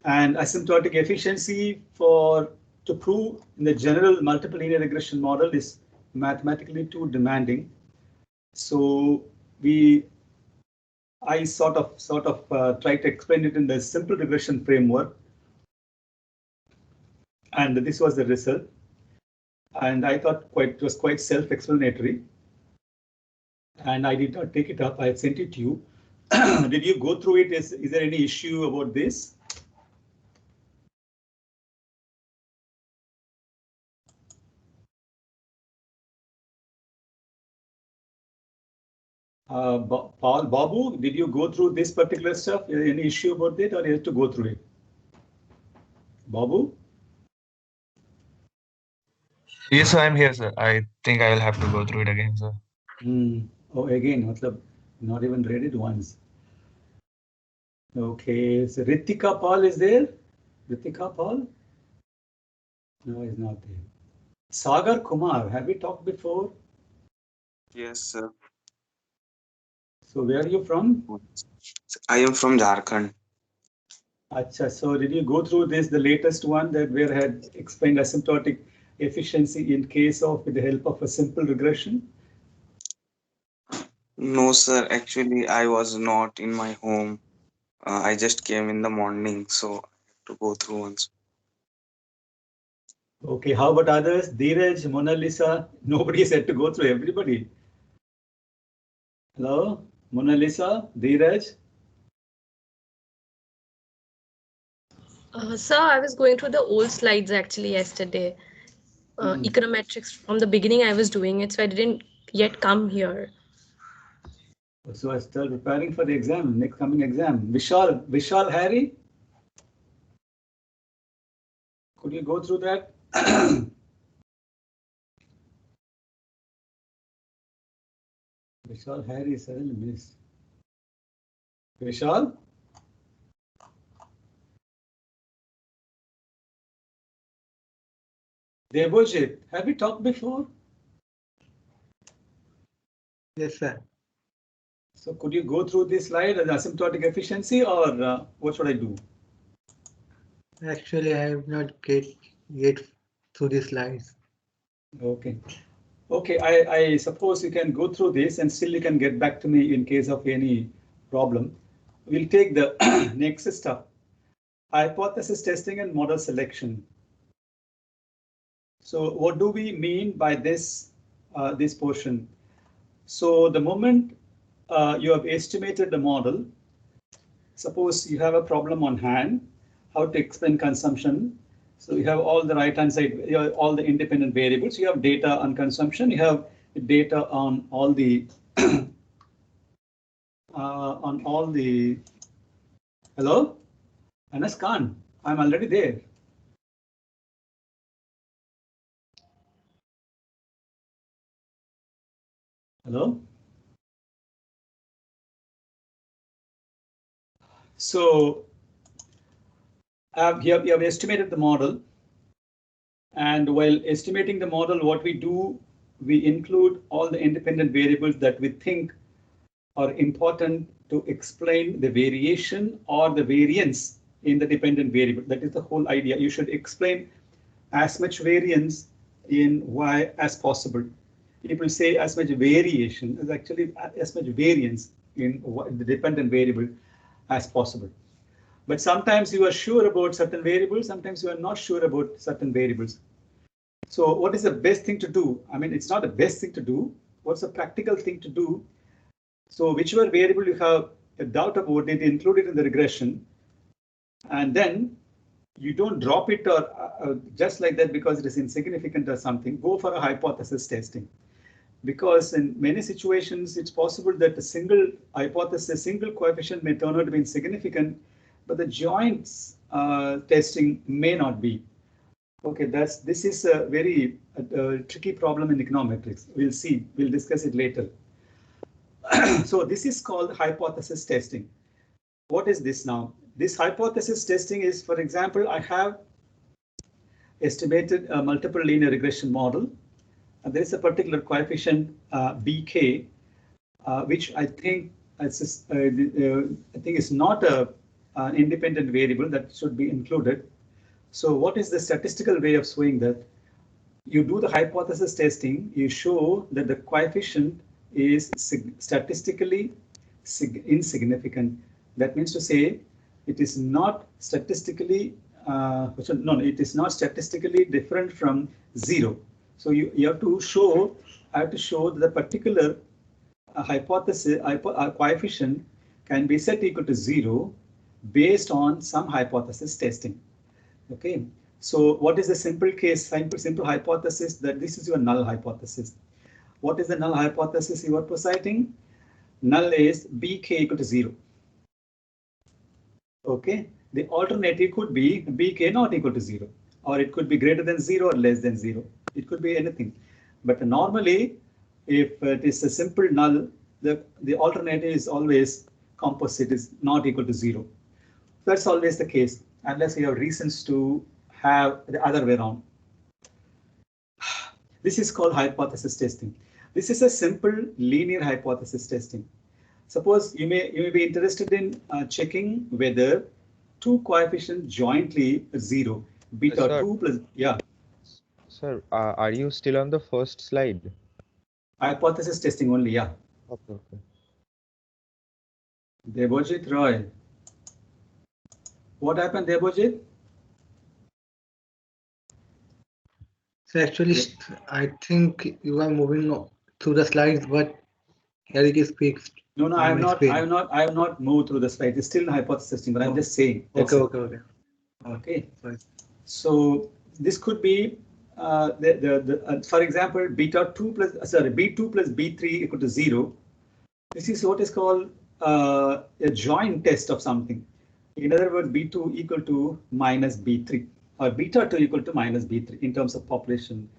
And asymptotic efficiency to prove in the general multiple linear regression model is mathematically too demanding. So I sort of tried to explain it in the simple regression framework, and this was the result. And I thought it was quite self-explanatory, and I did not take it up. I sent it to you. Did you go through it? Is there any issue about this? Babu, did you go through this particular stuff? Any issue about it, or you have to go through it? Babu? Yes, sir, I'm here, sir. I think I will have to go through it again, sir. Oh, again, not even read it once. Okay, so Ritika Paul is there? Ritika Paul? No, he's not there. Sagar Kumar, have we talked before? Yes, sir. So where are you from? I am from Jharkhand. Acha, so did you go through this, the latest one that where I had explained asymptotic efficiency in case of with the help of a simple regression? No, sir. Actually, I was not in my home. I just came in the morning, so I have to go through once. Okay, how about others? Dheeraj, Mona Lisa, nobody said to go through everybody. Hello, Mona Lisa, Dheeraj. Sir, I was going through the old slides actually yesterday. Econometrics from the beginning I was doing it, so I didn't yet come here. So I'm still preparing for the exam, next coming exam. Vishal Harry, could you go through that? Vishal Harry suddenly missed. Vishal? Debojit, have we talked before? Yes, sir. So could you go through this slide as asymptotic efficiency, or what should I do? Actually, I have not get yet through the slides. Okay. Okay, I suppose you can go through this and still you can get back to me in case of any problem. We'll take the next step. Hypothesis testing and model selection. So what do we mean by this portion? So the moment you have estimated the model, suppose you have a problem on hand, how to explain consumption. So you have all the right-hand side, you have all the independent variables. You have data on consumption. You have data on all the Hello, Anas Khan. I'm already there. Hello. So you have estimated the model, and while estimating the model, what we do, we include all the independent variables that we think are important to explain the variation or the variance in the dependent variable. That is the whole idea. You should explain as much variance in Y as possible. People say as much variation is actually as much variance in the dependent variable as possible. But sometimes you are sure about certain variables, sometimes you are not sure about certain variables. So what is the best thing to do? I mean, it's not the best thing to do. What's the practical thing to do? So whichever variable you have a doubt about it, include it in the regression. And then you don't drop it or just like that because it is insignificant or something. Go for a hypothesis testing. Because in many situations, it's possible that a single hypothesis, single coefficient may turn out to be insignificant, but the joints testing may not be. Okay, this is a very tricky problem in econometrics. We'll see, we'll discuss it later. So this is called hypothesis testing. What is this now? This hypothesis testing is, for example, I have estimated a multiple linear regression model. And there is a particular coefficient bk, which I think is not a an independent variable that should be included. So what is the statistical way of showing that? You do the hypothesis testing, you show that the coefficient is statistically insignificant. That means to say it is not statistically it is not statistically different from 0. So you have to show that the particular hypothesis coefficient can be set equal to 0 based on some hypothesis testing. Okay, so what is the simple hypothesis? That this is your null hypothesis. What is the null hypothesis you are positing? Null is bk equal to 0. Okay, the alternative could be bk not equal to 0, or it could be greater than 0 or less than 0. It could be anything. But normally, if it is a simple null, the alternative is always composite, is not equal to 0. That's always the case, unless you have reasons to have the other way around. This is called hypothesis testing. This is a simple linear hypothesis testing. Suppose you may be interested in checking whether two coefficients jointly 0, beta Sir. 2 plus, yeah. Sir, are you still on the first slide? Hypothesis testing only, yeah. Okay, okay. Debojit Roy. What happened, Debojit? So actually, I think you are moving through the slides, but Eric speaks. No, I have not moved through the slide. It's still hypothesis testing, but I'm just saying. Okay. Right. So this could be for example, b2 plus b3 equal to 0. This is what is called a joint test of something. In other words, b2 equal to minus b3, or beta 2 equal to minus b3 in terms of population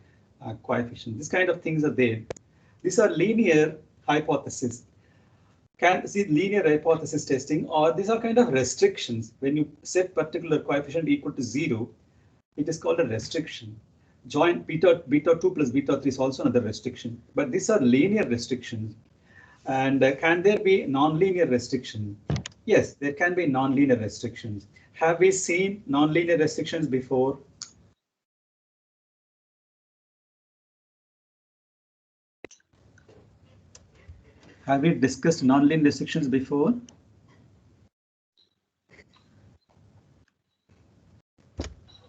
coefficient. These kind of things are there. These are linear hypotheses. Can see linear hypothesis testing, or these are kind of restrictions. When you set particular coefficient equal to 0, it is called a restriction. Joint beta 2 plus beta 3 is also another restriction. But these are linear restrictions. And can there be nonlinear restriction? Yes, there can be nonlinear restrictions. Have we seen nonlinear restrictions before? Have we discussed nonlinear restrictions before?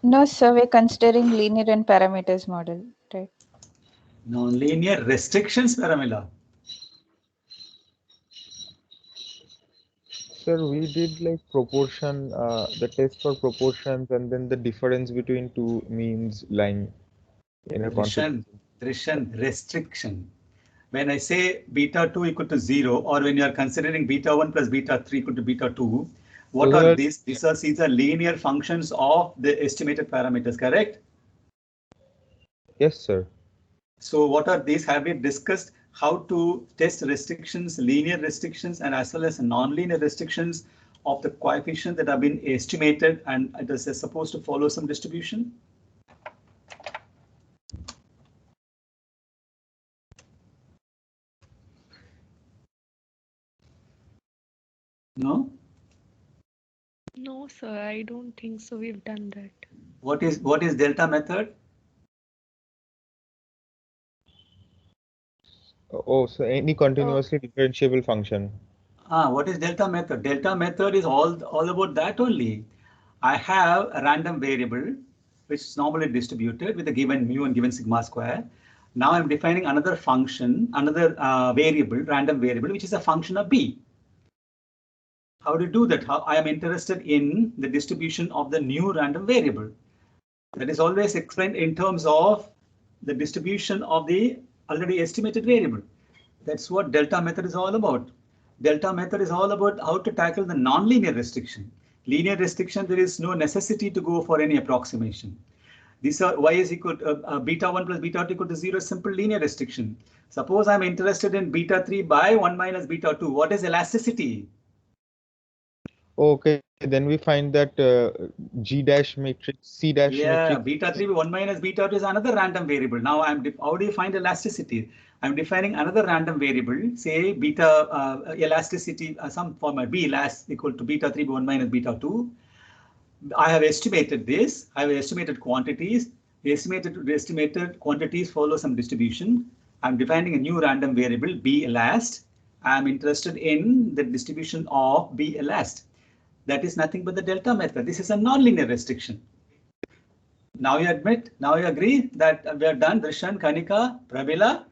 No, sir, we're considering linear and parameters model, right? Nonlinear restrictions, Paramila. Sir, we did like proportion, the test for proportions, and then the difference between two means line in a concept. Drishan, restriction. When I say beta 2 equal to 0, or when you are considering beta 1 plus beta 3 equal to beta 2, what are these? These are linear functions of the estimated parameters, correct? Yes, sir. So what are these? Have we discussed how to test restrictions, linear restrictions, and as well as non-linear restrictions of the coefficient that have been estimated, and it is supposed to follow some distribution? No? No, sir, I don't think so. We've done that. What is delta method? Oh, so any continuously differentiable function. What is delta method? Delta method is all about that only. I have a random variable which is normally distributed with a given mu and given sigma square. Now I'm defining another function, another variable, random variable, which is a function of b. How to do that? How I am interested in the distribution of the new random variable. That is always explained in terms of the distribution of the already estimated variable. That's what delta method is all about. Delta method is all about how to tackle the non-linear restriction. Linear restriction, there is no necessity to go for any approximation. These are y is equal to beta 1 plus beta 2 equal to 0, simple linear restriction. Suppose I'm interested in beta 3 by 1 minus beta 2. What is elasticity? Okay, then we find that G dash matrix, C dash Yeah, matrix. beta 3 1 minus beta 2 is another random variable. Now how do you find elasticity? I'm defining another random variable, say beta elasticity, some format B elast equal to beta 3 1 minus beta 2. I have estimated this. I have estimated quantities. The estimated quantities follow some distribution. I'm defining a new random variable B elast. I'm interested in the distribution of B elast. That is nothing but the delta method. This is a nonlinear restriction. Now you admit, now you agree that we are done, Drishan, Kanika, Pravila?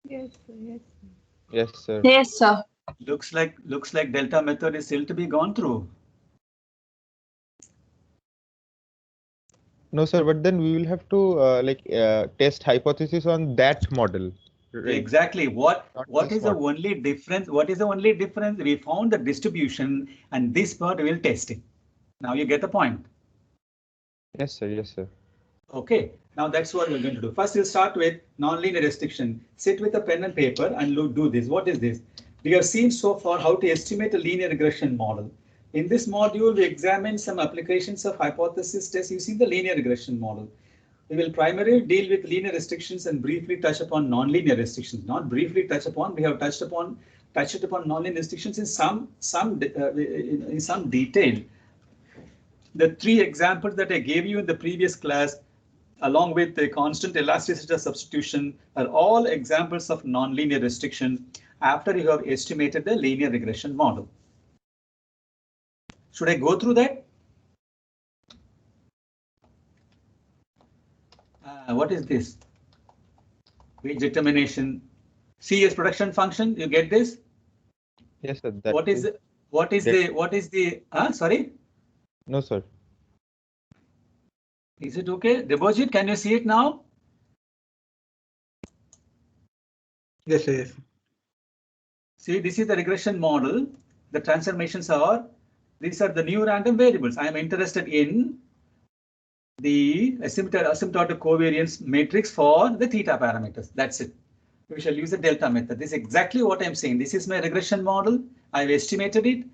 Yes, sir. Yes, sir. Yes, sir. Yes, sir. Looks like delta method is still to be gone through. No, sir, but then we will have to test hypothesis on that model. Right? Exactly. What Not is this the model. only difference? What is the only difference? We found the distribution and this part we will test it. Now you get the point. Yes, sir. Yes, sir. Okay, now that's what we're going to do. First, we'll start with nonlinear restriction. Sit with a pen and paper and do this. What is this? We have seen so far how to estimate a linear regression model. In this module, we examine some applications of hypothesis tests using the linear regression model. We will primarily deal with linear restrictions and briefly touch upon nonlinear restrictions. Not briefly touch upon, we have touched upon nonlinear restrictions in some detail. The three examples that I gave you in the previous class, along with the constant elasticity substitution, are all examples of nonlinear restriction after you have estimated the linear regression model. Should I go through that? What is this? Wage determination. CS production function. You get this? Yes, sir. Sorry? No, sir. Is it okay? Debojit, can you see it now? Yes, sir. Yes. See, this is the regression model. The transformations are, these are the new random variables. I am interested in the asymptotic covariance matrix for the theta parameters. That's it. We shall use the delta method. This is exactly what I'm saying. This is my regression model. I've estimated it.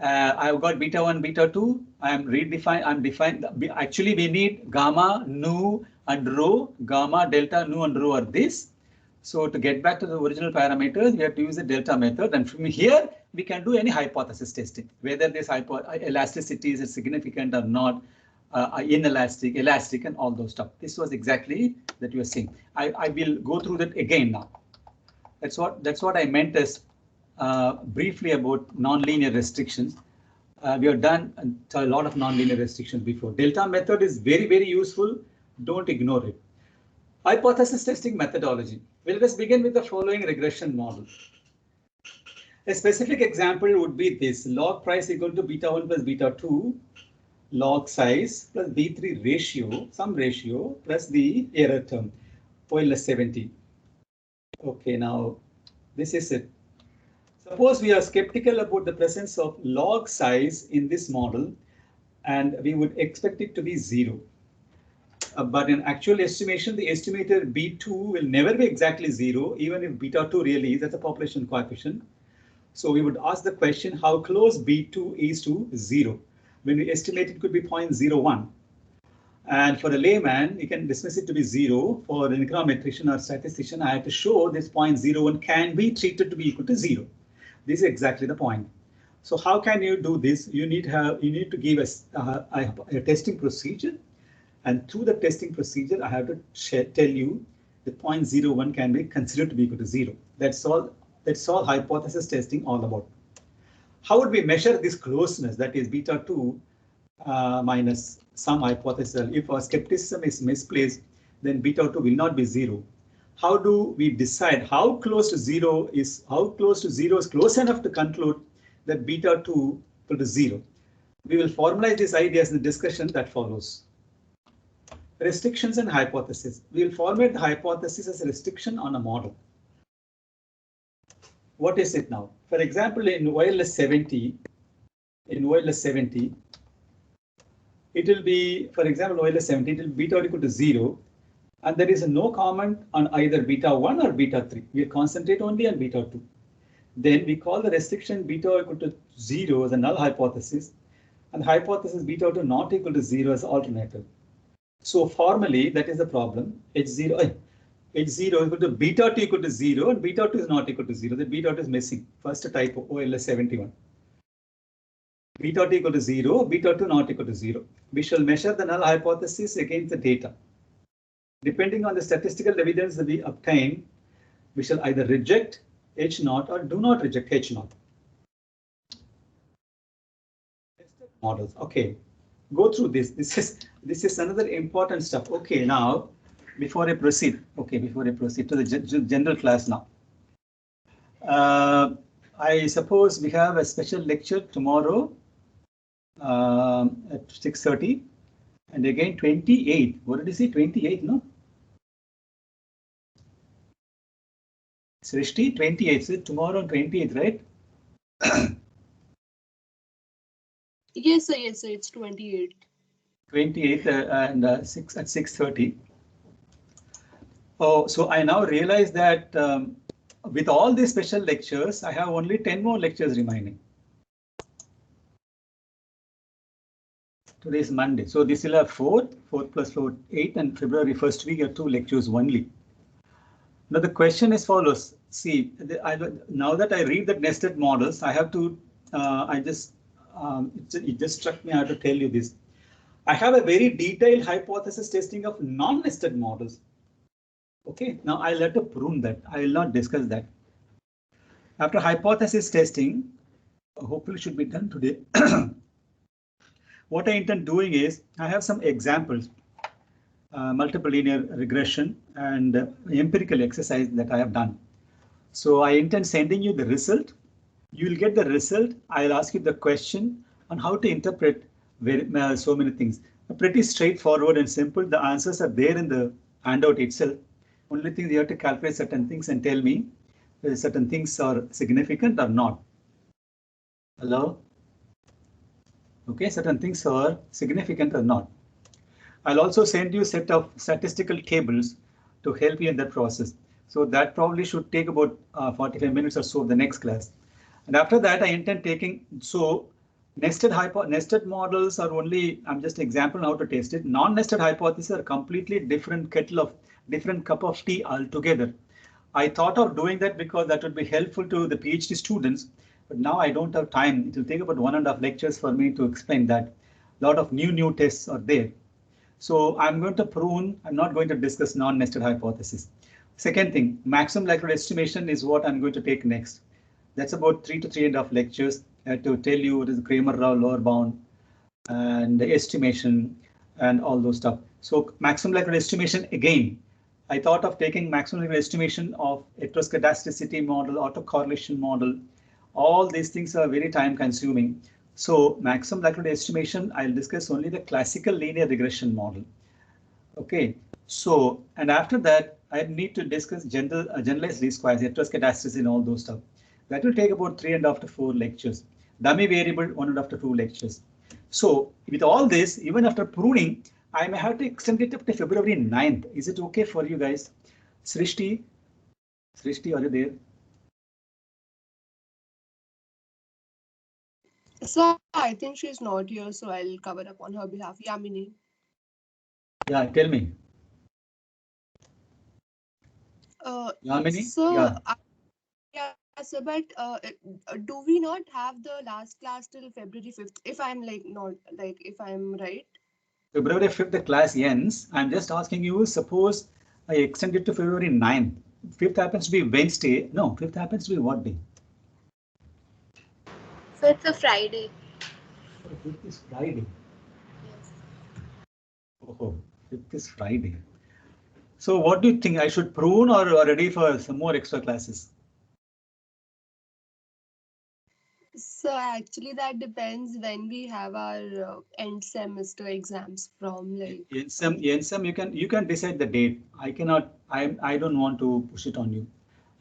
I've got beta 1, beta 2. I'm defined. Actually, we need gamma, nu, and rho. Gamma, delta, nu, and rho are this. So to get back to the original parameters, we have to use the delta method. And from here, we can do any hypothesis testing, whether this elasticity is significant or not, inelastic, elastic, and all those stuff. This was exactly that you were saying. I will go through that again now. That's what I meant as briefly about nonlinear restrictions. We have done a lot of nonlinear restrictions before. Delta method is very, very useful. Don't ignore it. Hypothesis testing methodology. Well, let us begin with the following regression model. A specific example would be this: log price equal to beta 1 plus beta 2, log size plus B3 ratio, some ratio, plus the error term, OLS 70. Okay, now this is it. Suppose we are skeptical about the presence of log size in this model, and we would expect it to be 0. But in actual estimation, the estimated B2 will never be exactly 0, even if beta 2 really is at the population coefficient. So we would ask the question, how close B2 is to 0? When we estimate it could be 0.01. And for a layman, you can dismiss it to be 0. For an econometrician or statistician, I have to show this 0.01 can be treated to be equal to 0. This is exactly the point. So how can you do this? You need to give us a testing procedure. And through the testing procedure, I have to tell you the 0.01 can be considered to be equal to 0. That's all hypothesis testing all about. How would we measure this closeness, that is beta 2 minus some hypothesis? If our skepticism is misplaced, then beta 2 will not be 0. How do we decide how close to 0 is close enough to conclude that beta 2 equal to 0? We will formalize these ideas in the discussion that follows. Restrictions and hypothesis. We will formulate the hypothesis as a restriction on a model. What is it now? For example, in OLS 70, it will be, for example, OLS 70, it will be beta equal to 0, and there is no comment on either beta 1 or beta 3. We will concentrate only on beta 2. then we call the restriction beta equal to 0 as a null hypothesis, and hypothesis beta to not equal to 0 as alternative. So formally, that is the problem. H0 equal to beta 2 equal to 0, and beta 2 is not equal to 0. The beta 2 is missing. First typo, OLS 71. Beta 2 equal to 0, beta 2 not equal to 0. We shall measure the null hypothesis against the data. Depending on the statistical evidence that we obtain, we shall either reject H0 or do not reject H0. Models. Okay, go through this. This is another important stuff. Okay, now before I proceed to the general class now. I suppose we have a special lecture tomorrow at 6:30, and again 28. What did you say? 28, no? Srishti, 28. So tomorrow on 28th, right? Yes, sir. Yes, sir. It's 28. 28th and 6:30. Oh, so I now realize that with all these special lectures, I have only 10 more lectures remaining. Today is Monday, so this will have 4 plus 4, 8, and February 1st week are 2 lectures only. Now the question is follows. See, now that I read the nested models, I have to, it just struck me, I have to tell you this. I have a very detailed hypothesis testing of non-nested models. Okay, now I'll have to prune that. I will not discuss that. After hypothesis testing, hopefully should be done today. What I intend doing is, I have some examples, multiple linear regression and empirical exercise that I have done. So I intend sending you the result. You will get the result. I'll ask you the question on how to interpret so many things. Pretty straightforward and simple. The answers are there in the handout itself. Only thing you have to calculate certain things and tell me whether certain things are significant or not. Hello? Okay, certain things are significant or not. I'll also send you a set of statistical tables to help you in that process. So that probably should take about 45 minutes or so of the next class. And after that, I intend taking, so nested models are only, I'm just example how to test it. Non-nested hypotheses are completely different cup of tea altogether. I thought of doing that because that would be helpful to the PhD students, but now I don't have time. It will take about 1.5 lectures for me to explain that. A lot of new tests are there. So I'm going to prune, I'm not going to discuss non-nested hypothesis. Second thing, maximum likelihood estimation is what I'm going to take next. That's about 3 to 3.5 lectures to tell you what is Kramer-Rao lower bound and the estimation and all those stuff. So maximum likelihood estimation again, I thought of taking maximum likelihood estimation of heteroscedasticity model, autocorrelation model. All these things are very time consuming. So maximum likelihood estimation, I'll discuss only the classical linear regression model. Okay, so, and after that, I need to discuss generalized least squares, heteroscedasticity and all those stuff. That will take about 3.5 to 4 lectures. Dummy variable, 1.5 to 2 lectures. So with all this, even after pruning, I may have to extend it up to February 9th. Is it okay for you guys? Srishti, are you there? So I think she's not here, so I'll cover up on her behalf. Yamini. Yeah, tell me. Yamini? So Yeah. yeah, so but do we not have the last class till February 5th? If I'm if I'm right. February 5th, the class ends. I'm just asking you, suppose I extend it to February 9th. 5th happens to be Wednesday. No, 5th happens to be what day? 5th of Friday. 5th is Friday. Yes. Oh, 5th is Friday. So what do you think? I should prune or ready for some more extra classes? So actually that depends when we have our end semester exams from like. In some you can decide the date. I cannot, I don't want to push it on you.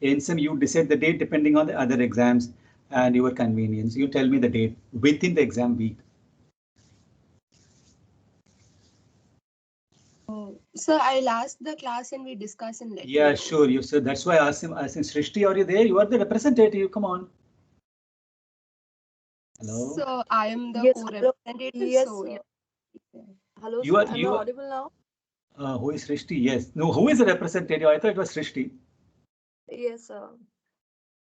In some you decide the date depending on the other exams and your convenience. You tell me the date within the exam week. Sir, I'll ask the class and we discuss and let you Yeah, know. sure. You said that's why I asked him. I said, Srishti, are you there? You are the representative. Come on. Hello. So I am the Yes, co-representative. yes, So sir. yeah. Hello, You sir. are Am I you. audible now? Who is Srishti? Yes. No. Who is the representative? I thought it was Srishti. Yes, sir.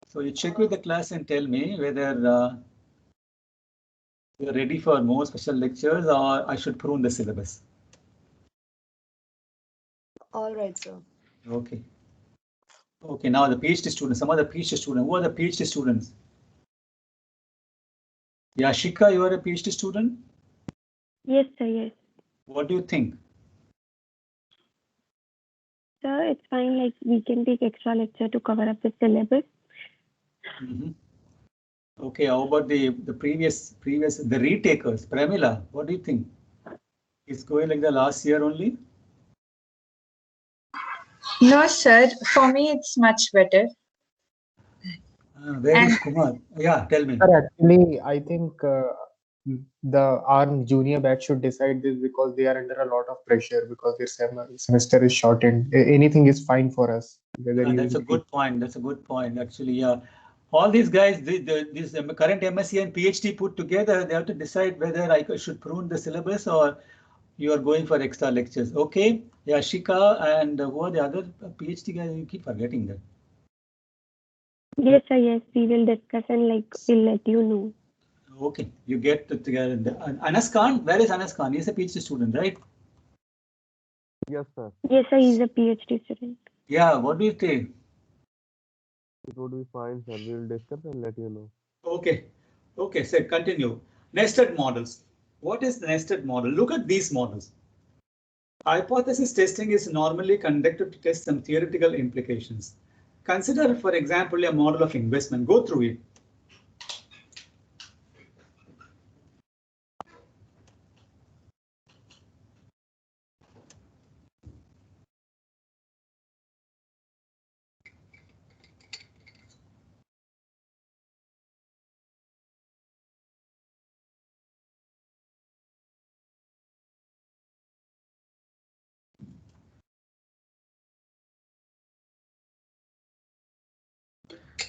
So you check with the class and tell me whether you're ready for more special lectures or I should prune the syllabus. All right, sir. Okay. Okay. Now the PhD students. Some of the PhD students. Who are the PhD students? Yashika, you are a PhD student. Yes, sir, yes. What do you think? Sir, it's fine, like we can take extra lecture to cover up the syllabus. Okay, how about the previous the retakers? Pramila, what do you think? It's going like the last year only? No, sir. For me, it's much better. Where is And Kumar? Yeah, tell me. Sir, actually, I think our junior batch should decide this because they are under a lot of pressure because their semester is shortened. Anything is fine for us. Whether you That's a good point. That's a good point. Actually, yeah. All these guys, this current MSc and PhD put together, they have to decide whether I should prune the syllabus or you are going for extra lectures. Okay. Yeah, Shika and who are the other PhD guys? You keep forgetting that. Yes, sir, yes. We will discuss and like we'll let you know. Okay, you get together. Anas Khan, where is Anas Khan? He's a PhD student, right? Yes, sir. Yes, sir, he's a PhD student. Yeah, what do you think? It would be fine, sir. We will discuss and let you know. Okay, okay, so continue. Nested models. What is the nested model? Look at these models. Hypothesis testing is normally conducted to test some theoretical implications. Consider, for example, a model of investment. Go through it.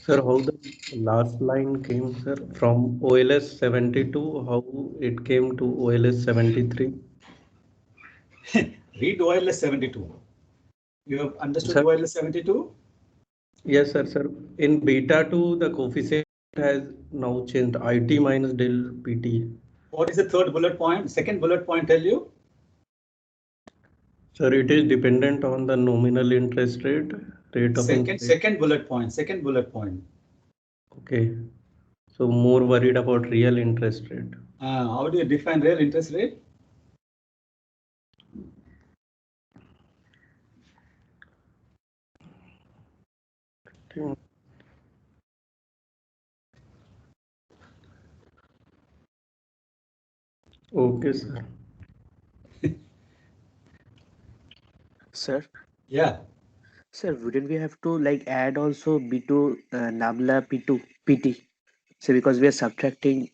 Sir, how the last line came, sir, from OLS 72, how it came to OLS 73? Read OLS 72. You have understood Sir, OLS 72? yes, sir. In beta 2, the coefficient has now changed IT minus del PT. What is the third bullet point? Second bullet point tell you? Sir, it is dependent on the nominal interest rate of interest. Second bullet point. Second bullet point. Okay. So more worried about real interest rate. How do you define real interest rate? Okay, sir. Sir? Yeah. Sir, wouldn't we have to like add also B2 Nabla P2 PT? So because we are subtracting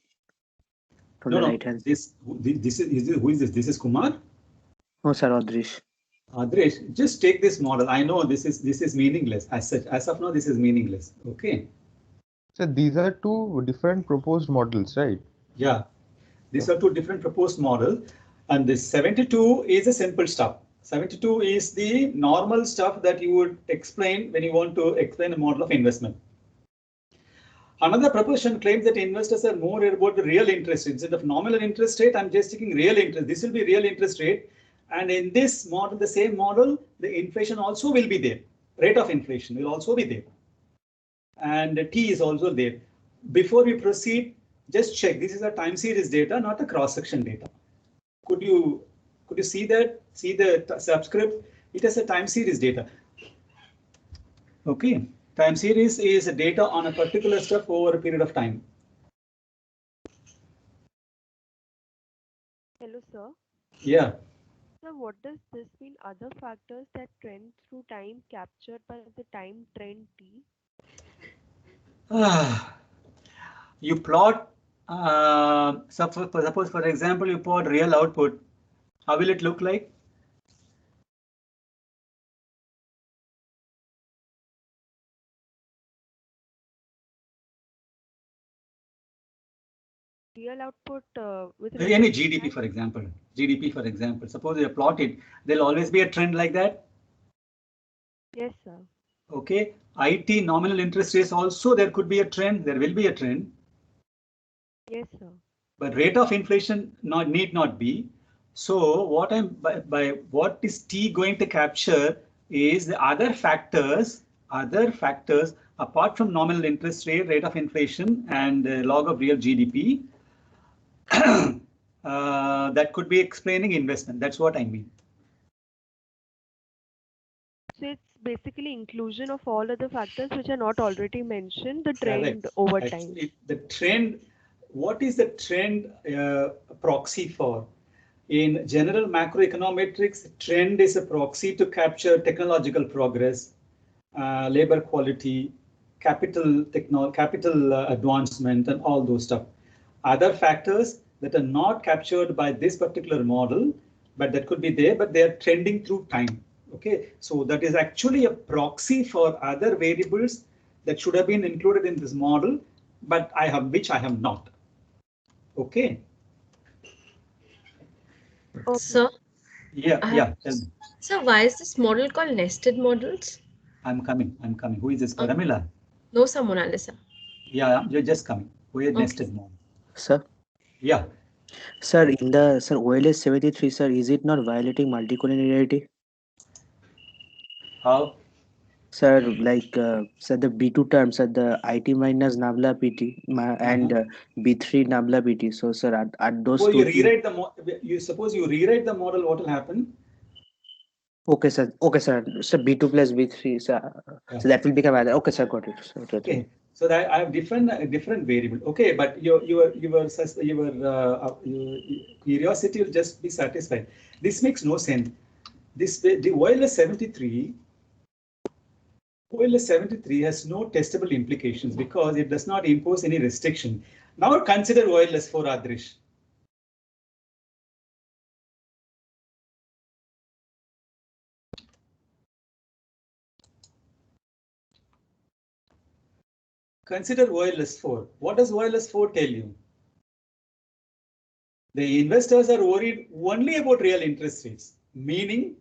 from the right hand. This is who is this? This is Kumar. Oh, sir, Adrish. Adrish, just take this model. I know this is meaningless as such. As of now, this is meaningless. Okay. So these are two different proposed models, right? Yeah, these are two different proposed models, and this 72 is a simple stuff. 72 is the normal stuff that you would explain when you want to explain a model of investment. Another proposition claims that investors are more about the real interest rate. Instead of nominal interest rate, I'm just taking real interest. This will be real interest rate. And in this model, the same model, the inflation also will be there. Rate of inflation will also be there. And the T is also there. Before we proceed, just check. This is a time series data, not a cross-section data. Could you see that? See the subscript? It is a time series data. Okay. Time series is data on a particular stuff over a period of time. Hello, sir. Yeah. Sir, what does this mean? Other factors that trend through time captured by the time trend T? You plot, suppose for example, you plot real output. How will it look like? real output with Any respect to GDP, time? for example. GDP, for example. Suppose you plot it, there'll always be a trend like that. Yes, sir. Okay. IT nominal interest rates also there could be a trend. There will be a trend. Yes, sir. But rate of inflation need not be. So what by what is T going to capture is the other factors apart from nominal interest rate of inflation, and log of real GDP. That could be explaining investment. That's what I mean. So it's basically inclusion of all other factors which are not already mentioned, the trend Correct. over time. Actually, the trend, what is the trend proxy for? In general macroeconometrics, trend is a proxy to capture technological progress, labor quality, capital advancement, and all those stuff. Other factors that are not captured by this particular model, but that could be there, but they are trending through time. Okay, so that is actually a proxy for other variables that should have been included in this model, but which I have not. Okay. So, Yeah. Tell me. So why is this model called nested models? I'm coming. Who is this? Paramila? No, sir, Mona Lisa. Yeah, you're just coming. Who is nested model? Sir? Yeah. Sir, in the OLS 73, sir, is it not violating multicollinearity? How? Sir, like, sir, the B2 terms are the IT minus Nabla PT and B3 Nabla PT. So, sir, at those Suppose two. Suppose you rewrite the model, what will happen? Okay, sir. So B2 plus B3, sir. Yeah. So that will become either. Okay, sir, got it. Okay. So that I have different variable. Okay, but your curiosity will just be satisfied. This makes no sense. The OLS 73 has no testable implications because it does not impose any restriction. Now consider OLS 4, Adrish. Consider OLS 4. What does OLS 4 tell you? The investors are worried only about real interest rates, meaning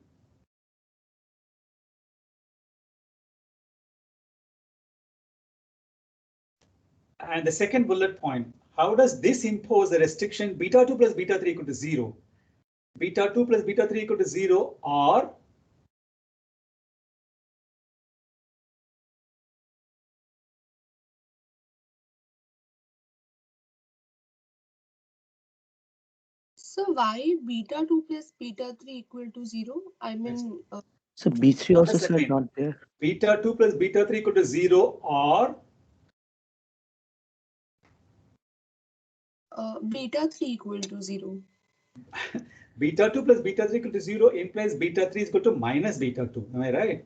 and the second bullet point, how does this impose the restriction beta 2 plus beta 3 equal to 0? Beta 2 plus beta 3 equal to 0 or So why beta 2 plus beta 3 equal to 0? I mean, so B3 also sir not there. Beta 2 plus beta 3 equal to 0 or beta 3 equal to 0. Beta 2 plus beta 3 equal to 0 implies beta 3 is equal to minus beta 2. Am I right?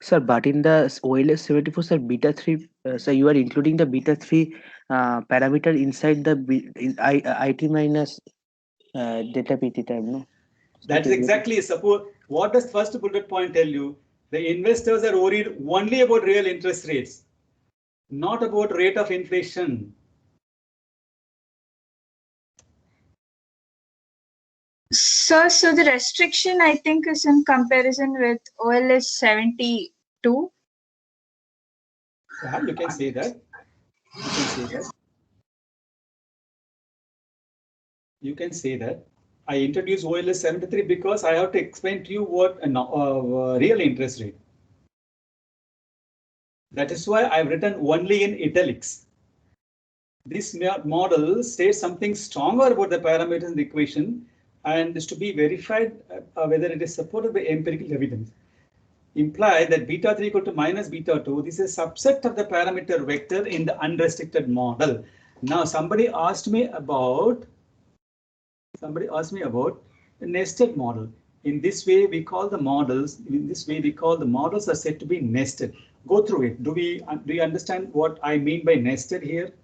Sir, but in the OLS 74, sir, beta 3, so you are including the beta 3 parameter inside the IT minus data PT type, no? That is exactly, suppose, what does first bullet point tell you? The investors are worried only about real interest rates, not about rate of inflation. So the restriction, I think, is in comparison with OLS 72. Yeah, you can say that. You can say that. I introduced OLS 73 because I have to explain to you what a real interest rate. That is why I've written only in italics. This model says something stronger about the parameters in the equation and is to be verified whether it is supported by empirical evidence. Imply that beta 3 equal to minus beta 2. This is a subset of the parameter vector in the unrestricted model. Now somebody asked me about the nested model. In this way, we call the models. In this way, we call the models are said to be nested. Go through it. Do you understand what I mean by nested here?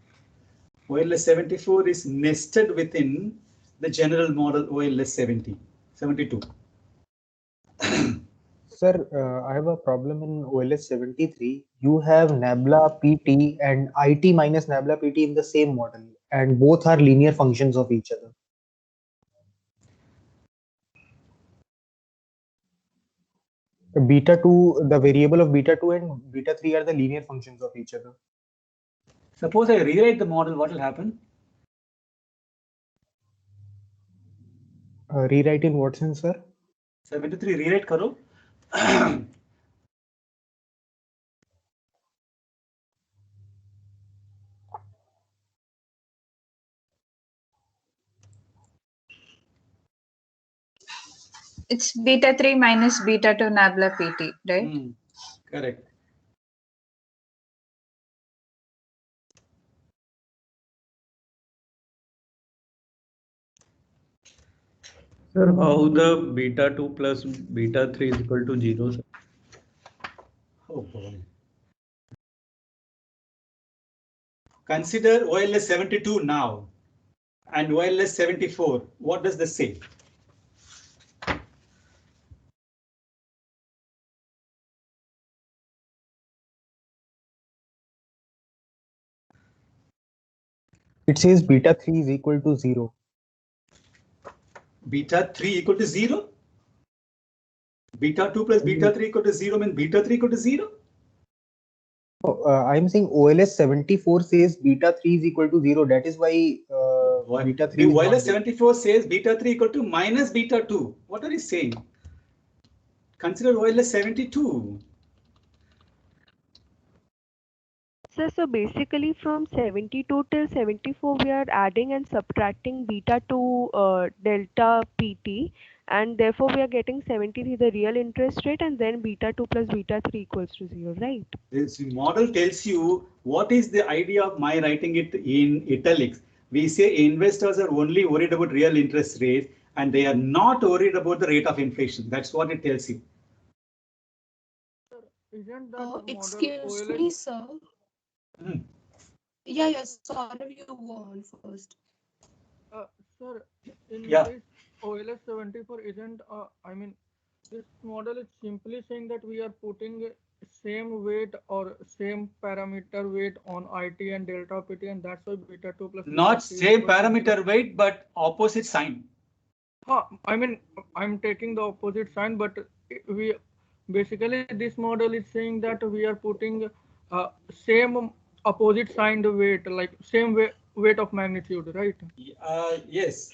OLS 74 is nested within the general model OLS 72. Sir, I have a problem in OLS 73. You have Nabla PT and IT minus Nabla PT in the same model, and both are linear functions of each other. Beta 2, the variable of beta 2 and beta 3 are the linear functions of each other. Suppose I rewrite the model, what will happen? Rewrite in what sense, sir? 73 rewrite karo. It's beta 3 minus beta 2 Nabla PT, right? Correct. Sir, how the beta 2 plus beta 3 is equal to 0, sir? Oh boy. Consider OLS 72 now and OLS 74. What does this say? It says beta 3 is equal to 0. Beta 3 equal to 0? Beta 2 plus beta 3 equal to 0 means beta 3 equal to 0? I'm saying OLS 74 says beta 3 is equal to 0. That is why beta 3 The is not OLS there. 74 says beta 3 equal to minus beta 2. What are you saying? Consider OLS 72. Sir, so basically from 72 till 74, we are adding and subtracting beta to delta PT, and therefore we are getting 73 the real interest rate, and then beta 2 plus beta 3 equals to 0, right? This model tells you what is the idea of my writing it in italics. We say investors are only worried about real interest rates and they are not worried about the rate of inflation. That's what it tells you. Isn't that model Excuse OLS? me, sir. Yeah, sorry, you go on first. Sir, in Yeah. this OLS 74 isn't, I mean, this model is simply saying that we are putting same weight or same parameter weight on IT and delta PT, and that's why beta 2 plus beta Not 3 same equals to parameter 0. weight, but opposite sign. I mean, I'm taking the opposite sign, but we basically this model is saying that we are putting same opposite signed weight, like same weight of magnitude, right? Yes,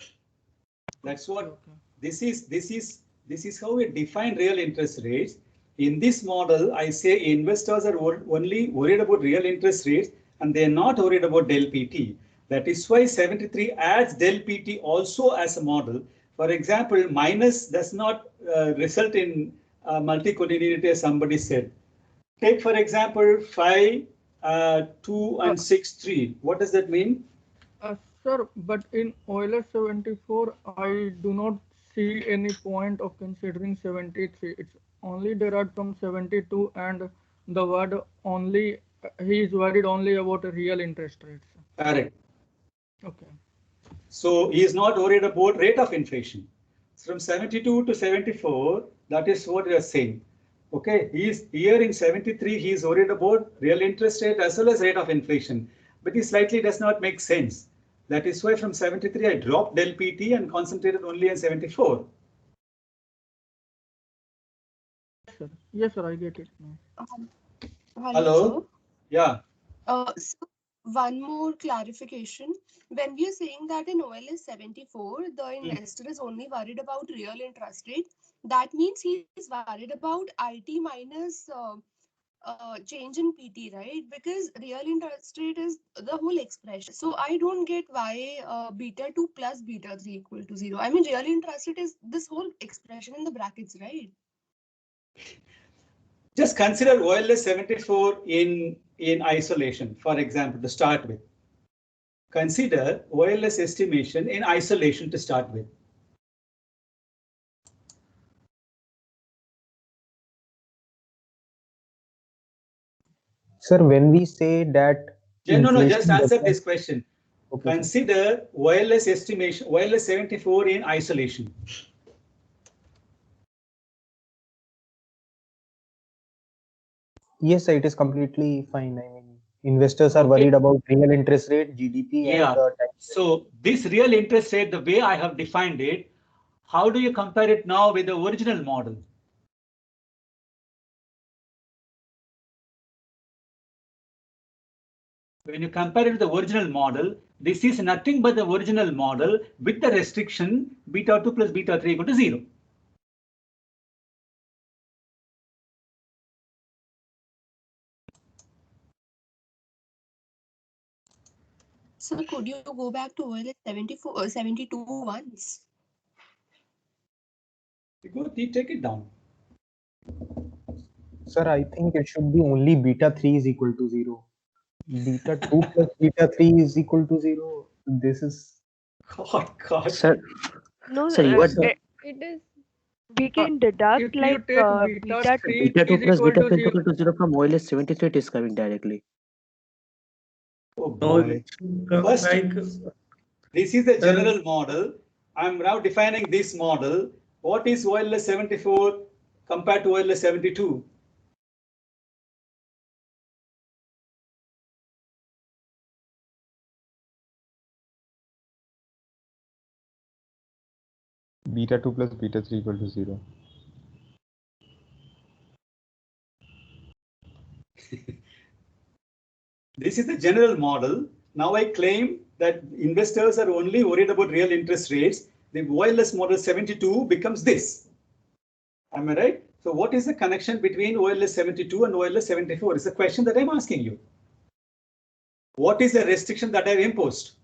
that's what this is how we define real interest rates. In this model, I say investors are only worried about real interest rates and they are not worried about del PT. That is why 73 adds del PT also as a model. For example, minus does not result in multicollinearity as somebody said. Take for example 5, 2 and 6, 3. What does that mean? Sir, but in OLS 74, I do not see any point of considering 73. It's only derived from 72, and the word only, he is worried only about real interest rates. Correct. Okay. So he is not worried about rate of inflation. From 72 to 74, that is what we are saying. Okay, he is here in 73, he is worried about real interest rate as well as rate of inflation, but it slightly does not make sense. That is why from 73, I dropped del PT and concentrated only on 74. Yes, sir, I get it now. Hello? Yeah. So one more clarification. When we are saying that in OLS 74, the investor is only worried about real interest rate, that means he is worried about IT minus change in PT, right? Because real interest rate is the whole expression. So I don't get why beta 2 plus beta 3 equal to 0. I mean, real interest rate is this whole expression in the brackets, right? Just consider OLS 74 in isolation, for example, to start with. Consider OLS estimation in isolation to start with. Sir, when we say that No, just answer does not- this question. Okay, Consider OLS estimation, OLS 74 in isolation. Yes, sir, it is completely fine. I mean, investors are worried about real interest rate, GDP, Yeah. and the tax. So this real interest rate, the way I have defined it, how do you compare it now with the original model? When you compare it with the original model, this is nothing but the original model with the restriction beta 2 plus beta 3 equal to 0. So could you go back to OLS 74 or 72 once? Take it down. Sir, I think it should be only beta 3 is equal to 0. Beta 2 plus beta 3 is equal to 0. This is. God. Sir, No, sir, you are it is. We can deduct If you like take beta 3 beta 2 is plus equal beta to 3 is 0. equal to 0 from OLS 73. It is coming directly. Oh No, boy. it should come First, like this is the general model. I'm now defining this model. What is OLS 74 compared to OLS 72? Beta 2 plus beta 3 equal to 0. This is the general model. Now I claim that investors are only worried about real interest rates. The OLS model 72 becomes this. Am I right? So what is the connection between OLS 72 and OLS 74? It's a question that I'm asking you. What is the restriction that I've imposed?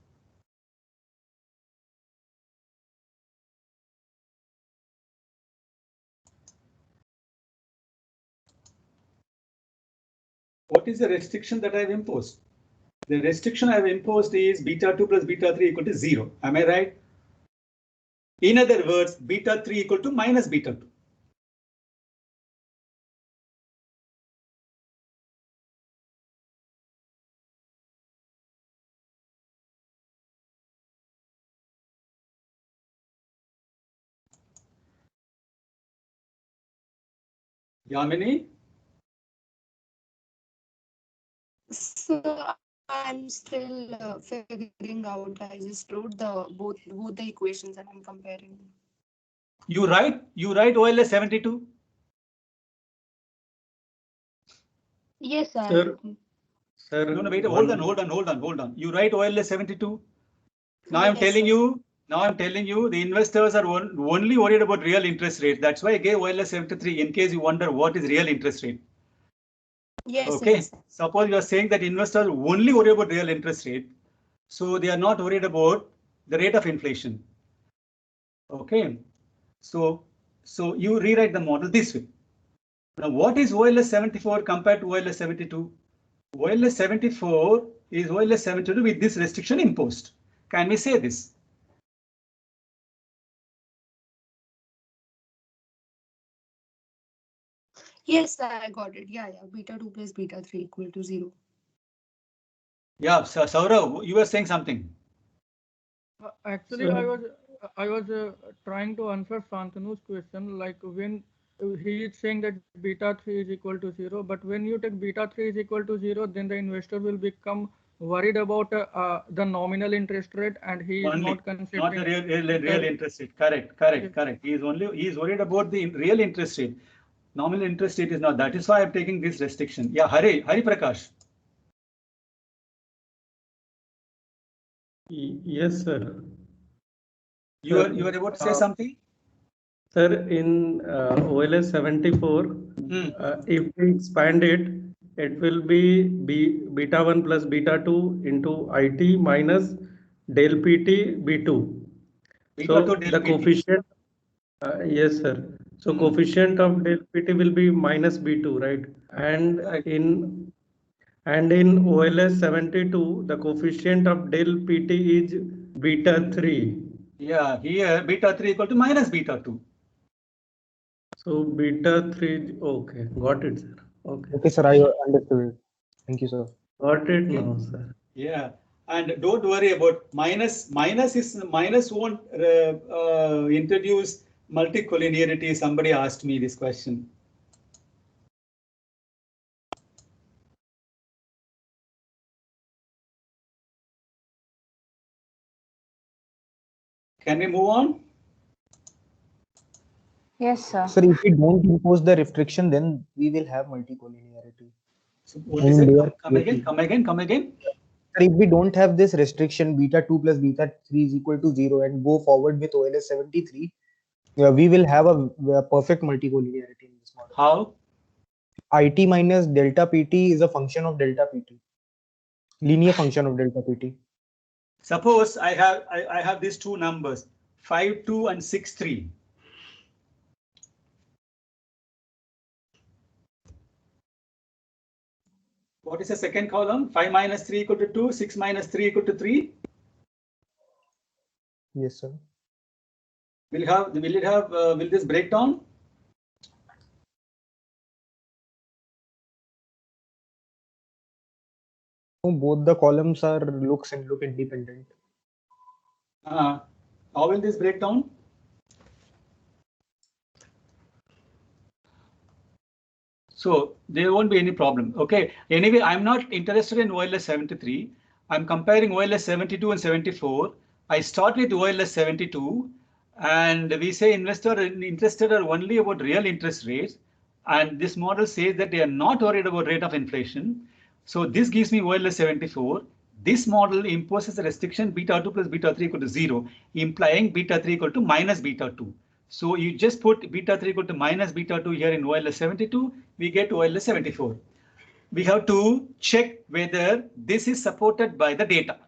What is the restriction that I've imposed? The restriction I've imposed is beta 2 plus beta 3 equal to 0. Am I right? In other words, beta 3 equal to minus beta 2. Yamini? So I'm still figuring out. I just wrote the both the equations and I'm comparing. You write OLS 72? Yes, sir. Sir, No, wait, hold on. You write OLS 72? Now I'm Yes, telling sir. you, the investors are only worried about real interest rate. That's why I gave OLS 73 in case you wonder what is real interest rate. Yes. Okay. Yes. Suppose you are saying that investors only worry about real interest rate. So they are not worried about the rate of inflation. Okay. So you rewrite the model this way. Now, what is OLS 74 compared to OLS 72? OLS 74 is OLS 72 with this restriction imposed. Can we say this? Yes, I got it. Yeah. Beta 2 plus beta 3 equal to 0. Yeah, Saurav, you were saying something. Actually, I was trying to answer Santanu's question, like when he is saying that beta 3 is equal to 0, but when you take beta 3 is equal to 0, then the investor will become worried about the nominal interest rate, and he is not considering not the real interest rate. Correct. He is worried about the real interest rate. Nominal interest rate is not. That is why I'm taking this restriction. Yeah, Hari Prakash. Yes, sir. You are about to say something? Sir, in OLS 74, if we expand it, it will be beta 1 plus beta 2 into IT minus del PT B2. So the coefficient, yes, sir. So coefficient of del PT will be minus B2, right? And in OLS 72, the coefficient of del PT is beta 3. Yeah, here beta 3 equal to minus beta 2. So beta 3, okay, got it, sir. Okay, sir, I understood it. Thank you, sir. Got it now, sir. Yeah, and don't worry about minus won't introduce multicollinearity. Somebody asked me this question. Can we move on? Yes, sir. Sir, if we don't impose the restriction, then we will have multicollinearity. So what is it? Come again. Sir, if we don't have this restriction, beta 2 plus beta 3 is equal to 0 and go forward with OLS 73, we will have a perfect multicollinearity in this model. How? IT minus delta PT is a function of delta PT. Linear function of delta PT. Suppose I have these two numbers, 5.2 and 6.3. What is the second column? 5 minus 3 equal to 2, 6 minus 3 equal to 3. Yes, sir. Will this break down? Both the columns are look independent. How will this break down? So there won't be any problem. Okay. Anyway, I'm not interested in OLS 73. I'm comparing OLS 72 and 74. I start with OLS 72, and we say investors are interested are only about real interest rates. And this model says that they are not worried about rate of inflation. So this gives me OLS 74. This model imposes a restriction beta 2 plus beta 3 equal to 0, implying beta 3 equal to minus beta 2. So you just put beta 3 equal to minus beta 2 here in OLS 72, we get OLS 74. We have to check whether this is supported by the data.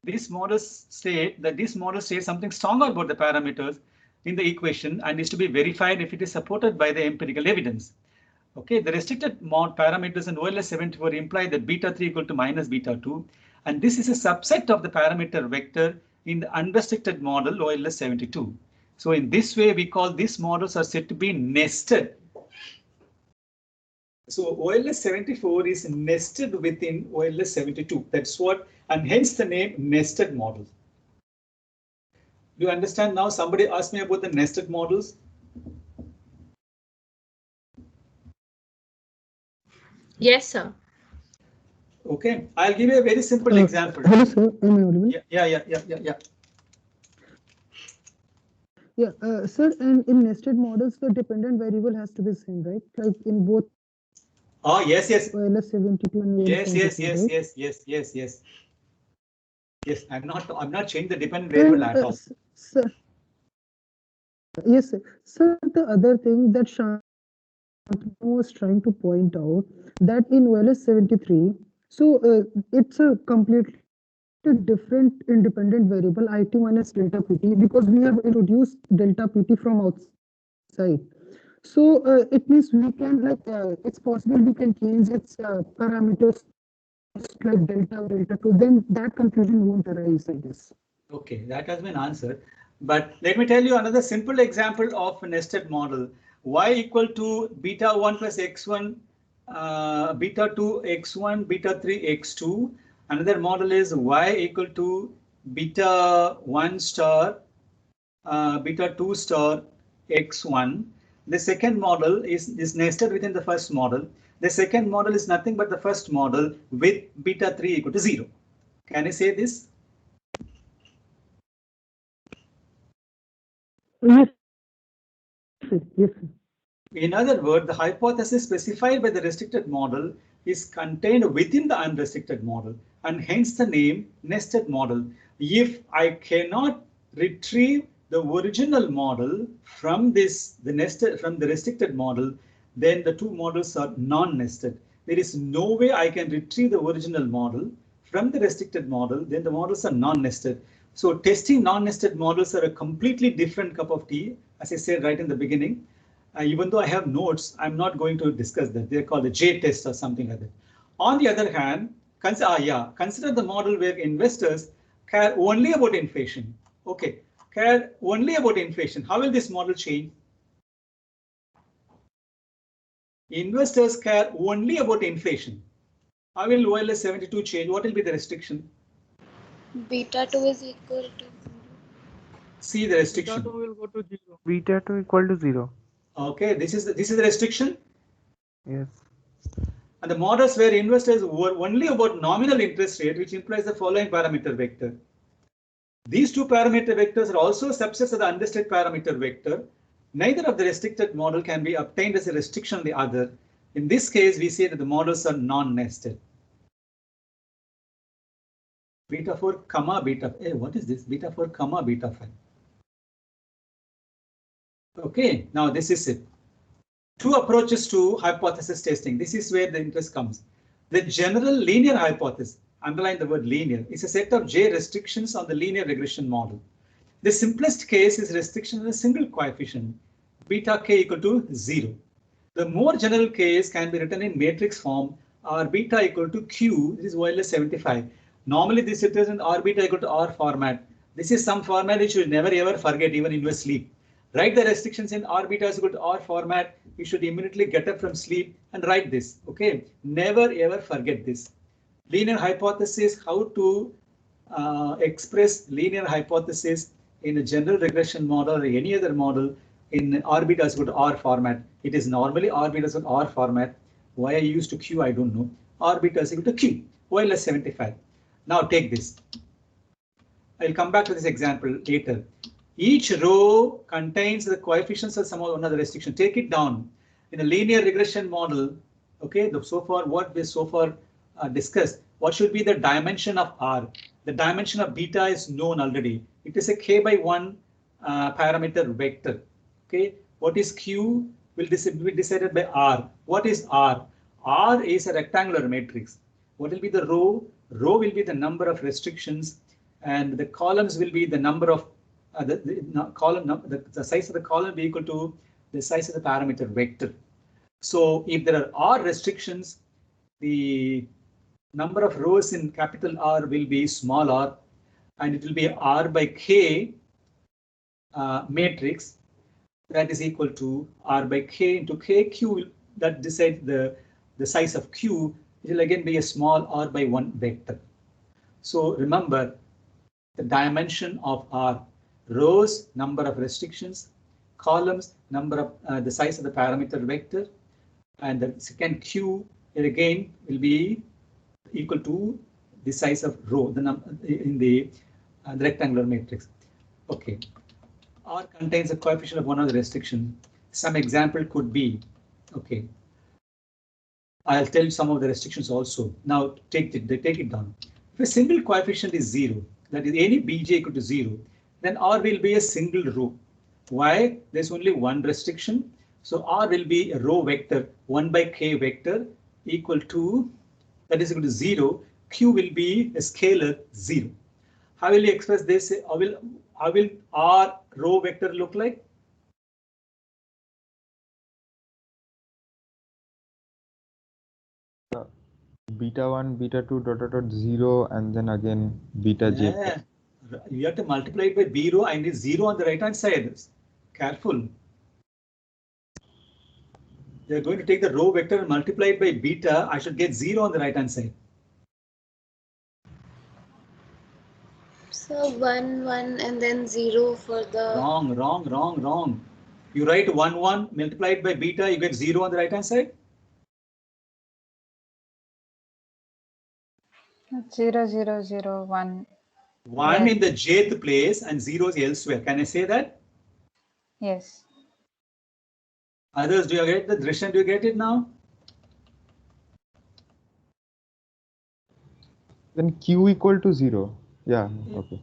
These models state that this model says something stronger about the parameters in the equation and is to be verified if it is supported by the empirical evidence. Okay, the restricted mod parameters in OLS 74 imply that beta 3 equal to minus beta 2, and this is a subset of the parameter vector in the unrestricted model OLS 72. So in this way, we call these models are said to be nested. So OLS 74 is nested within OLS 72. That's what, and hence the name nested model. Do you understand now? Somebody asked me about the nested models. Yes, sir. Okay, I'll give you a very simple example. Hello, sir. Am I audible? Yeah. Yeah, sir, and in nested models, the dependent variable has to be same, right? Like in both. Oh, yes. OLS 72 and OLS Yes. 72, right? Yes, I'm not changing the dependent variable at all. Sir, yes, sir. Sir, the other thing that Shantanu was trying to point out that in OLS 73, so it's a completely different independent variable IT minus delta PT because we have introduced delta PT from outside. So it means we can it's possible we can change its parameters like delta 2. Then that confusion won't arise, I guess. Okay, that has been answered. But let me tell you another simple example of a nested model. Y equal to beta 1 plus x1, beta 2 x1, beta 3 x2. Another model is y equal to beta 1 star, beta 2 star x1. The second model is nested within the first model. The second model is nothing but the first model with beta 3 equal to 0. Can I say this? Yes. Yes. In other words, the hypothesis specified by the restricted model is contained within the unrestricted model, and hence the name nested model. If I cannot retrieve the original model from the restricted model, then the two models are non-nested. There is no way I can retrieve the original model from the restricted model, then the models are non-nested. So testing non-nested models are a completely different cup of tea, as I said right in the beginning. Even though I have notes, I'm not going to discuss that. They're called a J test or something like that. On the other hand, consider the model where investors care only about inflation. Okay, care only about inflation. How will this model change? Investors care only about inflation. How will OLS 72 change? What will be the restriction? Beta 2 is equal to 0. See the restriction. Beta 2 will go to 0. Beta 2 equal to 0. Okay, this is the restriction. Yes. And the models where investors were only about nominal interest rate, which implies the following parameter vector. These two parameter vectors are also subsets of the unrestricted parameter vector. Neither of the restricted model can be obtained as a restriction on the other. In this case, we say that the models are non-nested. Beta 4 comma beta. Hey, what is this? Beta 4 comma beta 5. Okay, now this is it. Two approaches to hypothesis testing. This is where the interest comes. The general linear hypothesis, underline the word linear, is a set of J restrictions on the linear regression model. The simplest case is restriction on a single coefficient, beta k equal to 0. The more general case can be written in matrix form, R beta equal to Q, this is OLS 75. Normally this is in R beta equal to R format. This is some format which you will never ever forget even in your sleep. Write the restrictions in R beta is equal to R format. You should immediately get up from sleep and write this. Okay, never ever forget this. Linear hypothesis, how to express linear hypothesis in a general regression model or any other model in R beta is equal to R format. It is normally R beta is equal to R format. Why I used to Q, I don't know. R beta is equal to Q, OLS 75. Now take this. I'll come back to this example later. Each row contains the coefficients of some another restriction. Take it down. In a linear regression model, okay, so far what we so far discussed, what should be the dimension of R? The dimension of beta is known already. It is a k by 1 parameter vector. Okay, what is Q will be decided by R. What is R? R is a rectangular matrix. What will be the row? Row will be the number of restrictions, and the columns will be the number of the size of the column will be equal to the size of the parameter vector. So if there are R restrictions, the number of rows in capital R will be small r, and it will be R by K matrix that is equal to R by K into K. Q that decides the size of Q. It will again be a small R by 1 vector. So remember the dimension of R. Rows, number of restrictions, columns, number of the size of the parameter vector, and the second Q again will be equal to the size of row, the number in the rectangular matrix. Okay, R contains a coefficient of one of the restriction. Some example could be, okay, I'll tell you some of the restrictions also. Now take it down. If a single coefficient is 0, that is any bj equal to 0, then R will be a single row. Why? There's only one restriction. So R will be a row vector 1 by K vector equal to, that is equal to 0. Q will be a scalar 0. How will you express this? How will R row vector look like? Beta 1, beta 2, dot, 0, and then again beta j. Yeah. You have to multiply it by b row and it's 0 on the right hand side. Careful. You're going to take the row vector and multiply it by beta. I should get 0 on the right hand side. So 1, 1, and then 0 for the. Wrong. You write 1, 1 multiplied by beta, you get 0 on the right hand side. 0, 0, 0, 1. 1 Yes. in the jth place and 0 is elsewhere. Can I say that? Yes. Others, do you get the Drishan? Do you get it now? Then Q equal to 0. Yeah, okay.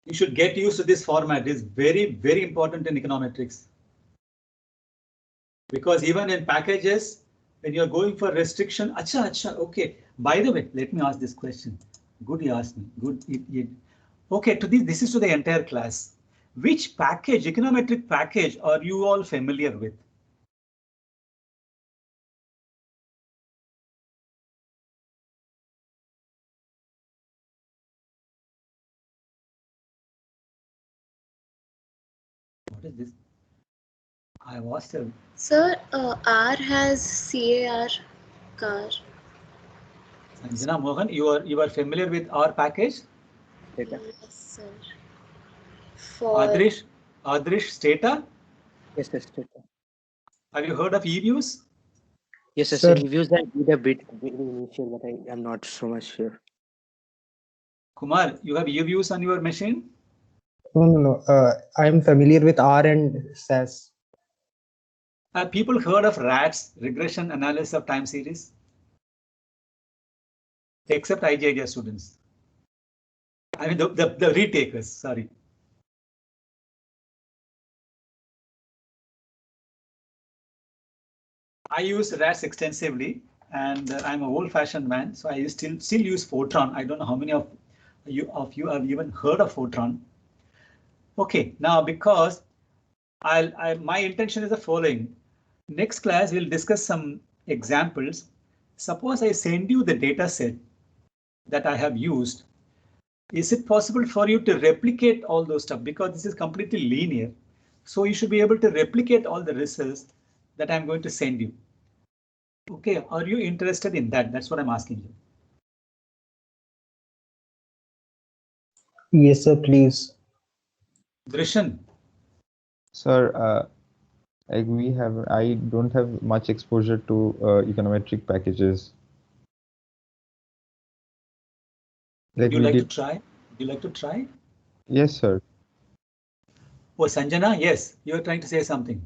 You should get used to this format. It's very, very important in econometrics. Because even in packages, when you're going for restriction, acha, okay. By the way, let me ask this question. Good, you asked me. Good. Okay, this is to the entire class. Which package, econometric package, are you all familiar with? What is this? I was a. Sir, R has CAR car. Sanjana Mohan, you are familiar with our package? Yes, sir. For Adrish Stata? Yes, Stata. Have you heard of eViews? Yes, sir. Sir, So reviews that did a bit initial, but I am not so much sure. Kumar, you have views on your machine? no. I'm familiar with R and SAS. Have people heard of RATS, regression analysis of time series? Except IJJ students. I mean, the retakers, sorry. I use RATS extensively, and I'm an old-fashioned man, so I still use Fortran. I don't know how many of you have even heard of Fortran. Okay, now because my intention is the following. Next class, we'll discuss some examples. Suppose I send you the data set that I have used. Is it possible for you to replicate all those stuff? Because this is completely linear. So you should be able to replicate all the results that I'm going to send you. Okay, are you interested in that? That's what I'm asking you. Yes, sir, please. Drishan. Sir, I don't have much exposure to econometric packages. Would you like to try? Would you like to try? Yes, sir. Oh, Sanjana, yes, you're trying to say something.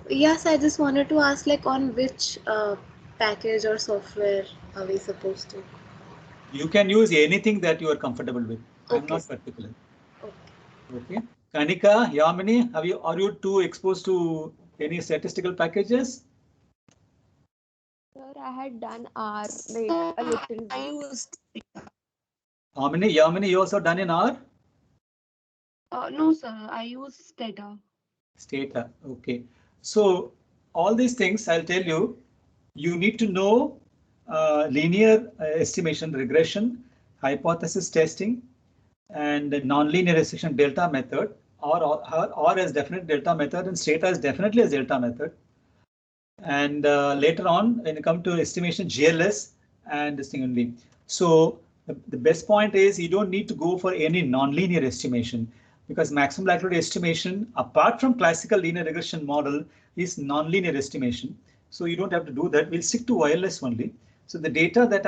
Yes, I just wanted to ask, like, on which package or software are we supposed to? You can use anything that you are comfortable with. Okay. I'm not particular. Okay. Kanika, Yamini, are you too exposed to any statistical packages? Sir, I had done R like a little bit. I used Yamini, you also done in R? no, sir. I use Stata. Stata. Okay. So all these things I'll tell you. You need to know linear estimation, regression, hypothesis testing, and nonlinear estimation delta method, or as definite delta method, and Stata is definitely as delta method. And later on, when you come to estimation, GLS and this thing only. So the best point is you don't need to go for any nonlinear estimation, because maximum likelihood estimation, apart from classical linear regression model, is nonlinear estimation. So you don't have to do that. We'll stick to wireless only. So the data that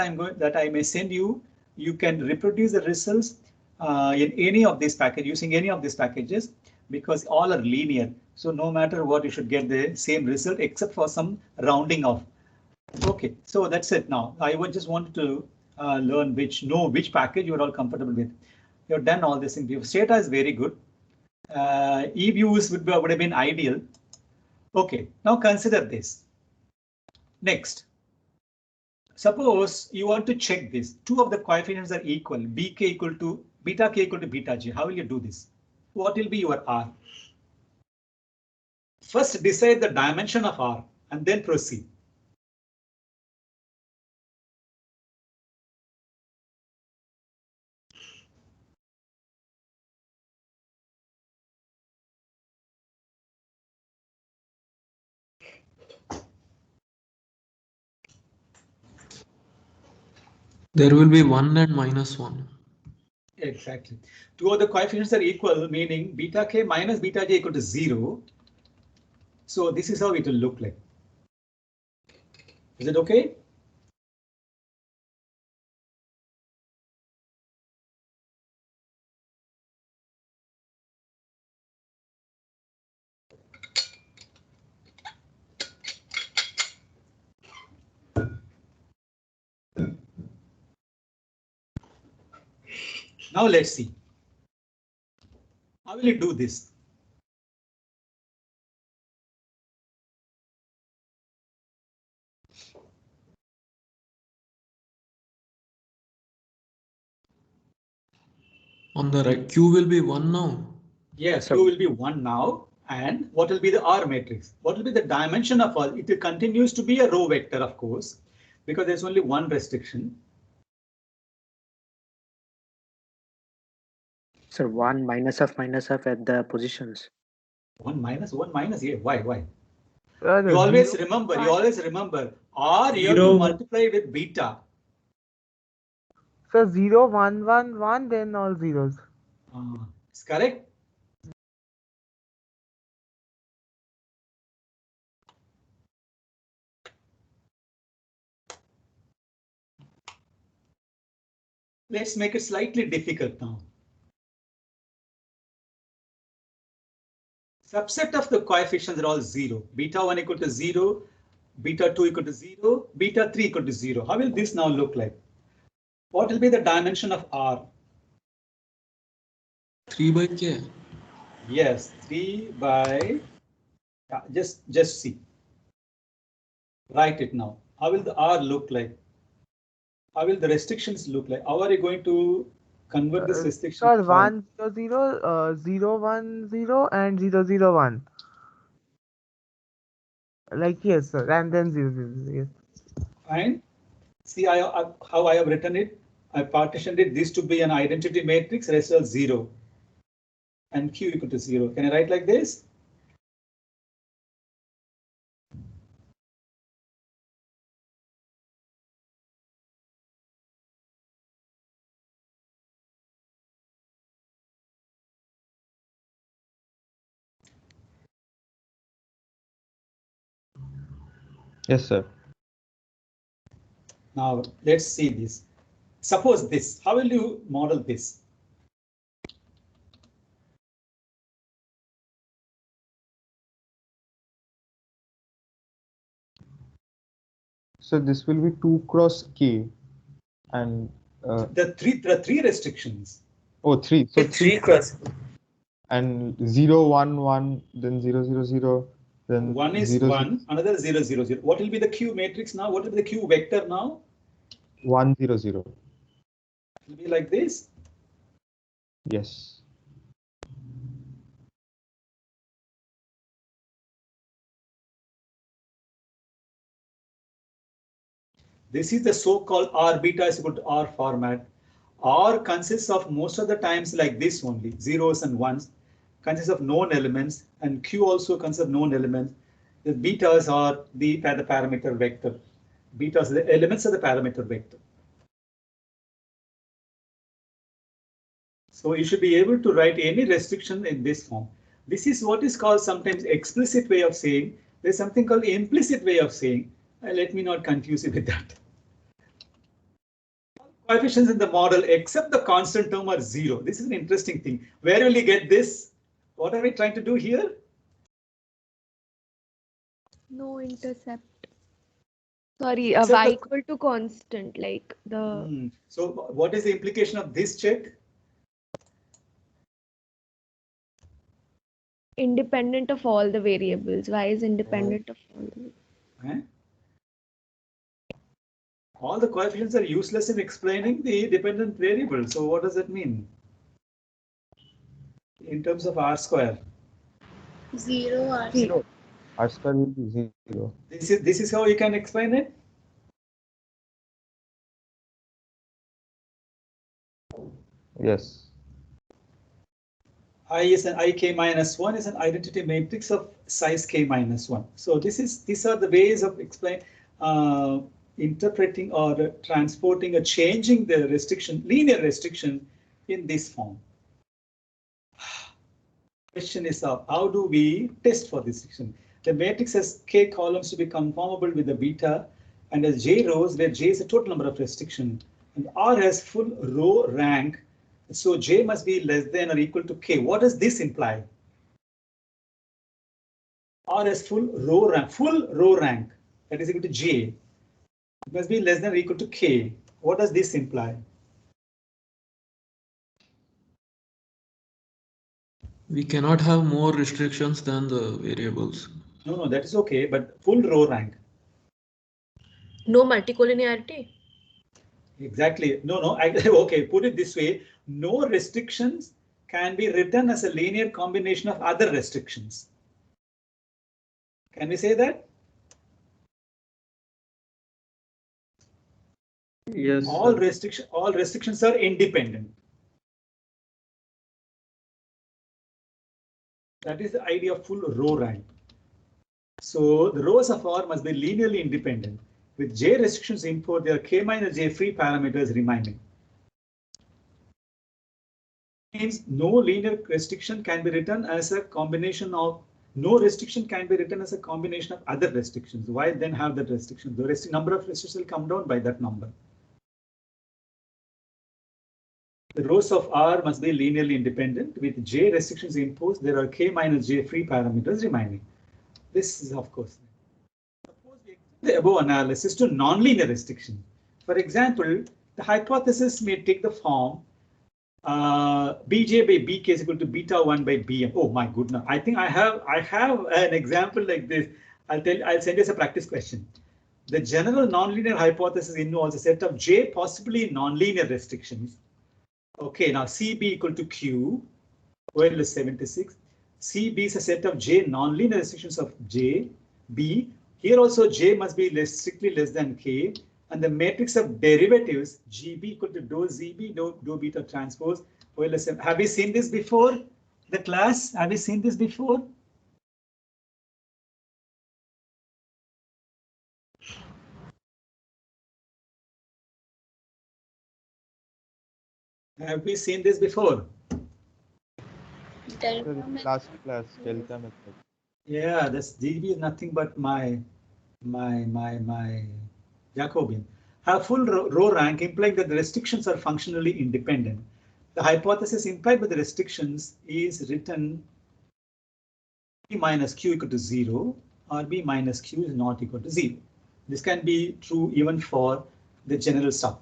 I may send you, you can reproduce the results in any of these packages, using any of these packages, because all are linear. So no matter what, you should get the same result except for some rounding off. Okay, so that's it. Now I would just wanted to learn which package you are all comfortable with. You've done all this thing. Stata is very good. eViews would have been ideal. Okay, now consider this. Next, suppose you want to check this. Two of the coefficients are equal. Bk equal to beta k equal to beta j. How will you do this? What will be your R? First, decide the dimension of R and then proceed. There will be 1 and -1. Exactly. Two of the coefficients are equal, meaning beta k minus beta j equal to 0. So this is how it will look like. Is it okay? Now let's see. How will you do this? On the right, Q will be 1 now. Yes, Q will be 1 now. And what will be the R matrix? What will be the dimension of R? It continues to be a row vector, of course, because there's only one restriction. Sir, 1 minus of at the positions. 1 minus, yeah. Why? You always remember, R you have to multiply with beta. So 0, 1, 1, 1, then all zeros. It's correct. Let's make it slightly difficult now. Subset of the coefficients are all 0. Beta 1 equal to 0, beta 2 equal to 0, beta 3 equal to 0. How will this now look like? What will be the dimension of R? 3 by K. Yes, 3 by, just see. Write it now. How will the R look like? How will the restrictions look like? How are you going to convert this restriction? Sir, 1 0 0 0 1 0 and 0 0 1. Like yes, sir, and then 0 0 0. Yes. Fine. See how I have written it. I partitioned it this to be an identity matrix, result 0, and Q equal to 0. Can I write like this? Yes, sir. Now let's see this. Suppose this. How will you model this? So this will be 2 cross K, and the three restrictions. Oh, 3. So 3 cross. And 0 1 1, then 0 0 0, then 1 is 0, 1, another 0 0 0. What will be the Q matrix now? What will be the Q vector now? 1 0 0. It will be like this. Yes. This is the so-called R beta is equal to R format. R consists of most of the times like this only, zeros and ones, consists of known elements, and Q also consists of known elements. The betas are the parameter vector. Betas are the elements of the parameter vector. So you should be able to write any restriction in this form. This is what is called sometimes explicit way of saying. There's something called implicit way of saying. Let me not confuse you with that. Coefficients in the model except the constant term are 0. This is an interesting thing. Where will you get this? What are we trying to do here? No intercept. Sorry, y equal to constant, like the. So what is the implication of this check? Independent of all the variables. Y is independent of all the. All the coefficients are useless in explaining the dependent variable. So what does that mean? In terms of R square. 0 R. 0. R square will be 0. This is how you can explain it? Yes. I is an ik minus 1 is an identity matrix of size k minus 1. So these are the ways of interpreting or transporting or changing the restriction, linear restriction in this form. Question is how do we test for this restriction? The matrix has k columns to be conformable with the beta and has j rows where j is the total number of restriction and R has full row rank. So j must be less than or equal to k. What does this imply? R has full row rank that is equal to j. It must be less than or equal to k. What does this imply? We cannot have more restrictions than the variables. No, that is okay, but full row rank. No multicollinearity. Exactly. No. Okay, put it this way. No restrictions can be written as a linear combination of other restrictions. Can we say that? Yes. All restrictions are independent. That is the idea of full row rank. So the rows of R must be linearly independent. With j restrictions imposed, there are k minus j free parameters remaining. Means no linear restriction can be written as a combination of other restrictions. Why then have that restriction? The number of restrictions will come down by that number. The rows of R must be linearly independent. With J restrictions imposed, there are K minus J free parameters remaining. This is, of course, suppose we extend the above analysis to nonlinear restriction. For example, the hypothesis may take the form Bj by Bk is equal to beta 1 by Bm. Oh my goodness! I think I have an example like this. I'll send you as a practice question. The general nonlinear hypothesis involves a set of J possibly nonlinear restrictions. Okay, now CB equal to Q, OL is 76. CB is a set of J nonlinear restrictions of J, B. Here also J must be strictly less than K. And the matrix of derivatives GB equal to dou ZB, dou beta transpose, OL is 7. Have we seen this before? The class, have we seen this before? Have we seen this before? Last class, delta method. Yeah, this DB is nothing but my Jacobian. Have full row rank implying that the restrictions are functionally independent. The hypothesis implied by the restrictions is written B minus Q equal to 0 or B minus Q is not equal to 0. This can be true even for the general stuff.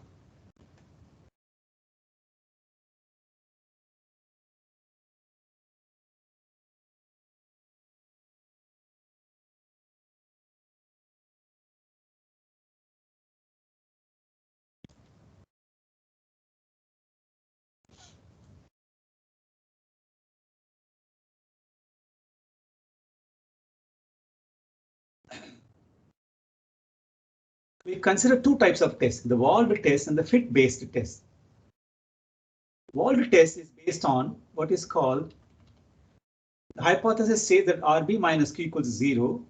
We consider two types of tests, the Wald test and the fit-based test. Wald test is based on what is called, the hypothesis says that RB minus Q equals 0.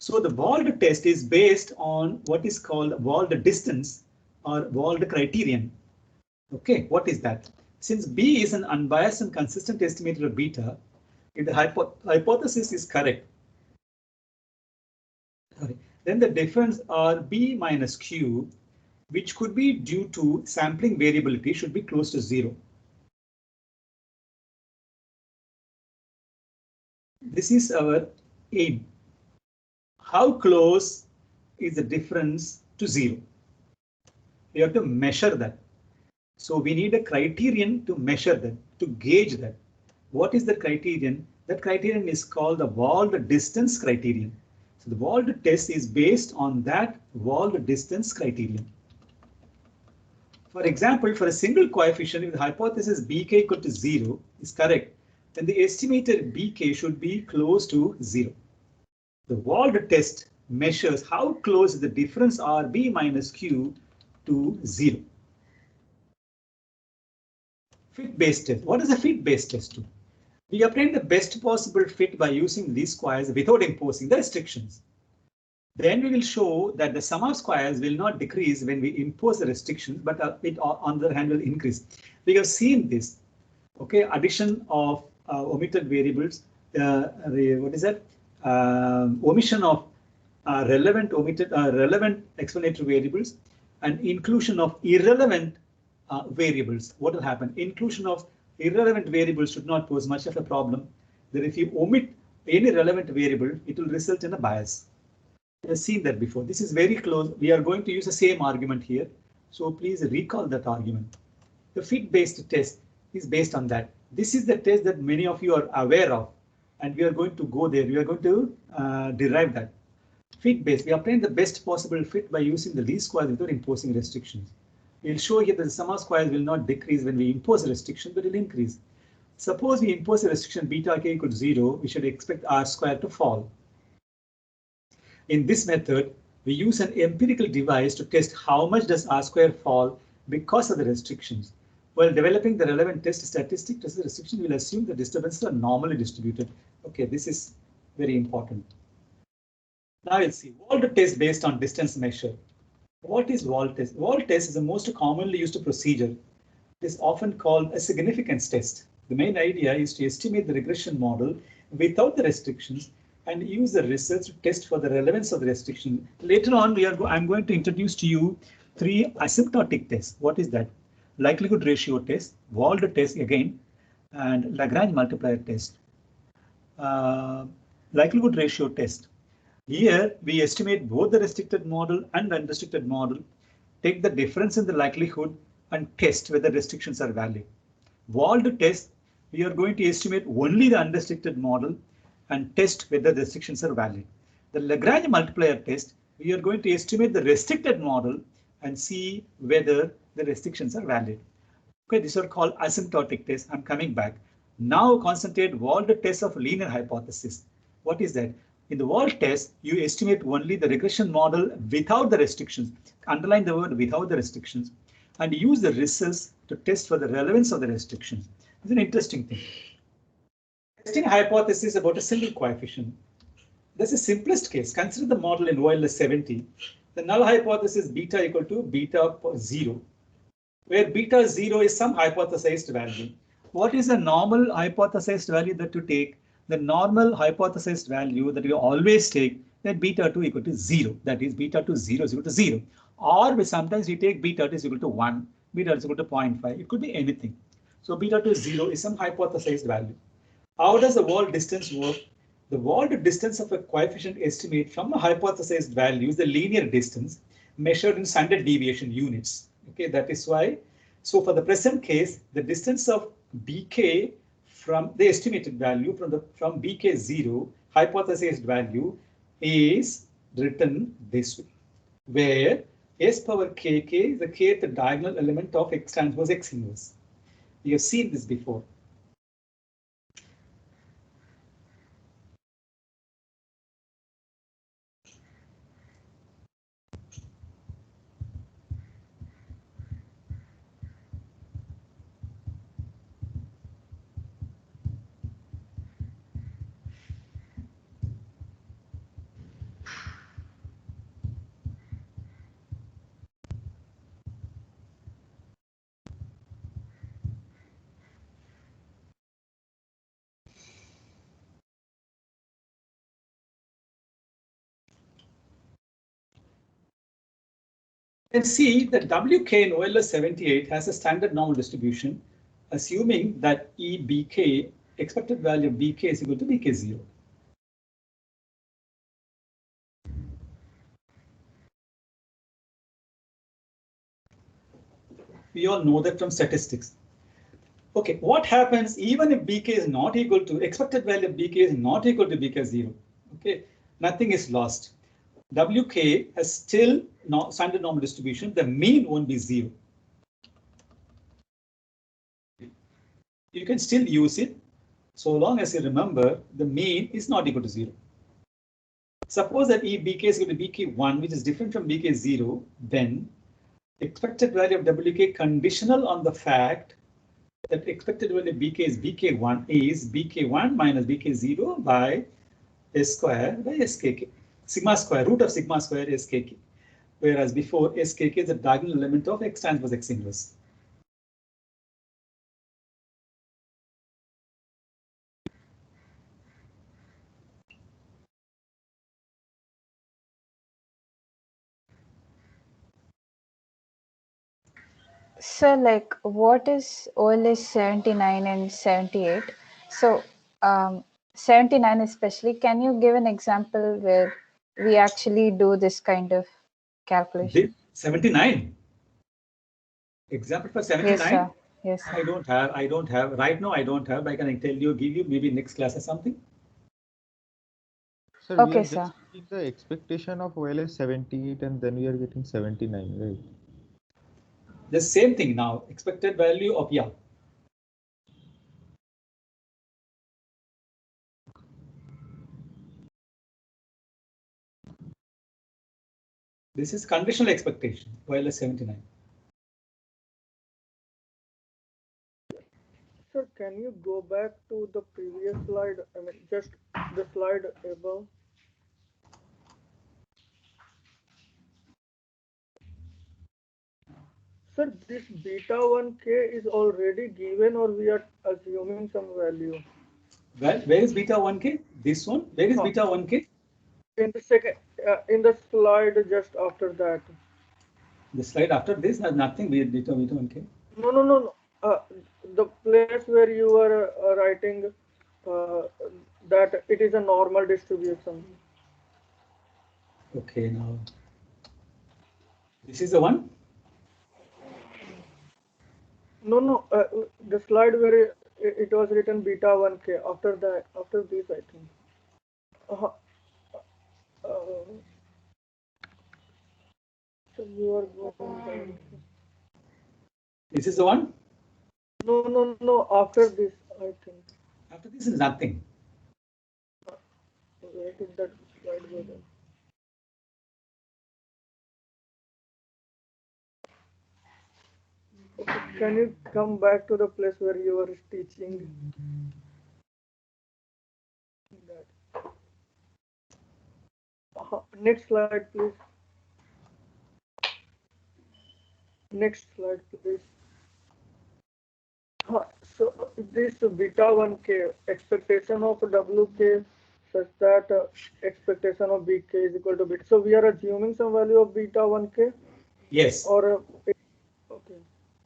So the Wald test is based on what is called Wald distance or Wald criterion. Okay, what is that? Since B is an unbiased and consistent estimator of beta, if the hypothesis is correct, then the difference RB minus Q, which could be due to sampling variability, should be close to 0. This is our aim. How close is the difference to 0? We have to measure that. So we need a criterion to measure that, to gauge that. What is the criterion? That criterion is called the Wald distance criterion. So the Wald test is based on that Wald distance criterion. For example, for a single coefficient, if the hypothesis Bk equal to 0 is correct, then the estimated Bk should be close to 0. The Wald test measures how close is the difference RB minus Q to 0. Fit-based test. What does a fit-based test do? We obtain the best possible fit by using these squares without imposing the restrictions. Then we will show that the sum of squares will not decrease when we impose the restrictions, but it on the other hand will increase. We have seen this. Okay, addition of omitted variables. What is that? Omission of relevant explanatory variables and inclusion of irrelevant variables. What will happen? Inclusion of irrelevant variables should not pose much of a problem. That if you omit any relevant variable, it will result in a bias. We have seen that before. This is very close. We are going to use the same argument here. So please recall that argument. The fit-based test is based on that. This is the test that many of you are aware of, and we are going to go there. We are going to derive that. Fit-based, we obtain the best possible fit by using the least squares without imposing restrictions. We'll show here that the sum of squares will not decrease when we impose a restriction, but it will increase. Suppose we impose a restriction beta k equals 0, we should expect r squared to fall. In this method, we use an empirical device to test how much does r squared fall because of the restrictions. While developing the relevant test statistic to the restriction, we'll assume the disturbances are normally distributed. Okay, this is very important. Now we'll see Wald test based on distance measure. What is Wald test? Wald test is the most commonly used procedure. It is often called a significance test. The main idea is to estimate the regression model without the restrictions and use the results to test for the relevance of the restriction. Later on, I'm going to introduce to you 3 asymptotic tests. What is that? likelihood ratio test, Wald test again, and Lagrange multiplier test. Likelihood ratio test. Here we estimate both the restricted model and the unrestricted model, take the difference in the likelihood and test whether restrictions are valid. Wald test, we are going to estimate only the unrestricted model and test whether the restrictions are valid. The Lagrange multiplier test, we are going to estimate the restricted model and see whether the restrictions are valid. Okay, these are called asymptotic tests. I'm coming back. Now concentrate Wald test of linear hypothesis. What is that? In the Wald test, you estimate only the regression model without the restrictions. Underline the word without the restrictions, and use the results to test for the relevance of the restrictions. It's an interesting thing. Testing a hypothesis about a single coefficient. That's the simplest case. Consider the model in OLS 70. The null hypothesis beta equal to beta 0, where beta 0 is some hypothesized value. What is the normal hypothesized value that you take? The normal hypothesized value that you always take, that beta 2 equal to 0. That is beta 2 0 is equal to 0. Or sometimes we take beta 2 is equal to 1, beta is equal to 0.5. It could be anything. So beta 2 0 is some hypothesized value. How does the Wald distance work? The Wald distance of a coefficient estimate from a hypothesized value is the linear distance measured in standard deviation units. Okay, that is why. So for the present case, the distance of bk from the estimated value from bk0 hypothesized value is written this way, where s power kk is the kth diagonal element of x transpose x inverse. We have seen this before. You can see that WK in OLS 78 has a standard normal distribution, assuming that EBK, expected value of BK is equal to BK0. We all know that from statistics. Okay, what happens even if BK is not equal to, expected value of BK is not equal to BK0? Okay, nothing is lost. WK has still standard normal distribution. The mean won't be 0. You can still use it so long as you remember the mean is not equal to 0. Suppose that if BK is equal to BK1, which is different from BK0, then expected value of WK conditional on the fact that expected value of BK is BK1 is BK1 minus BK0 by S square by SKK. Sigma square, root of sigma square SKK. Whereas before SKK is a diagonal element of X transpose X inverse. So, like, what is OLS 79 and 78? So, 79 especially, can you give an example where we actually do this kind of calculation? 79. Example for 79? Yes, sir. Yes, sir. I don't have. Right now I don't have. I can tell you, give you maybe next class or something. Sir, we Okay, are sir. just taking the expectation of OLS 78 and then we are getting 79, right? The same thing now. Expected value of This is conditional expectation, OLS 79. Sir, can you go back to the previous slide? I mean, just the slide above. Sir, this beta 1k is already given, or we are assuming some value? Well, where is beta 1k? This one? Where is beta 1k? In the second, in the slide just after that. The slide after this has nothing with beta 1k. No. The place where you are writing that it is a normal distribution. Okay, now this is the one. No. The slide where it was written beta 1k. After this, I think. So you are going down. This is the one. No. After this, I think. After this is nothing. Where did that slide go then? Okay, can you come back to the place where you were teaching? Next slide, please. Next slide, please. So this beta 1k expectation of WK such that expectation of BK is equal to beta. So we are assuming some value of beta 1k. Yes. Or okay.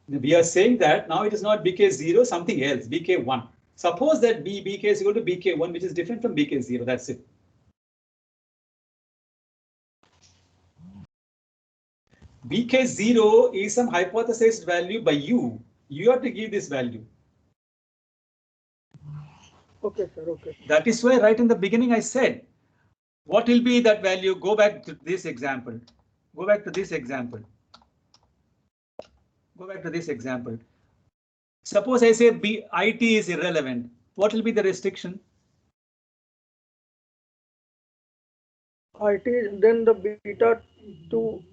We are saying that now it is not BK0, something else, BK1. Suppose that BK is equal to BK1, which is different from BK0. That's it. BK0 is some hypothesized value by you. You have to give this value. Okay, sir. Okay. That is why right in the beginning I said, what will be that value? Go back to this example. Go back to this example. Go back to this example. Suppose I say IT is irrelevant. What will be the restriction? IT, then the beta 2.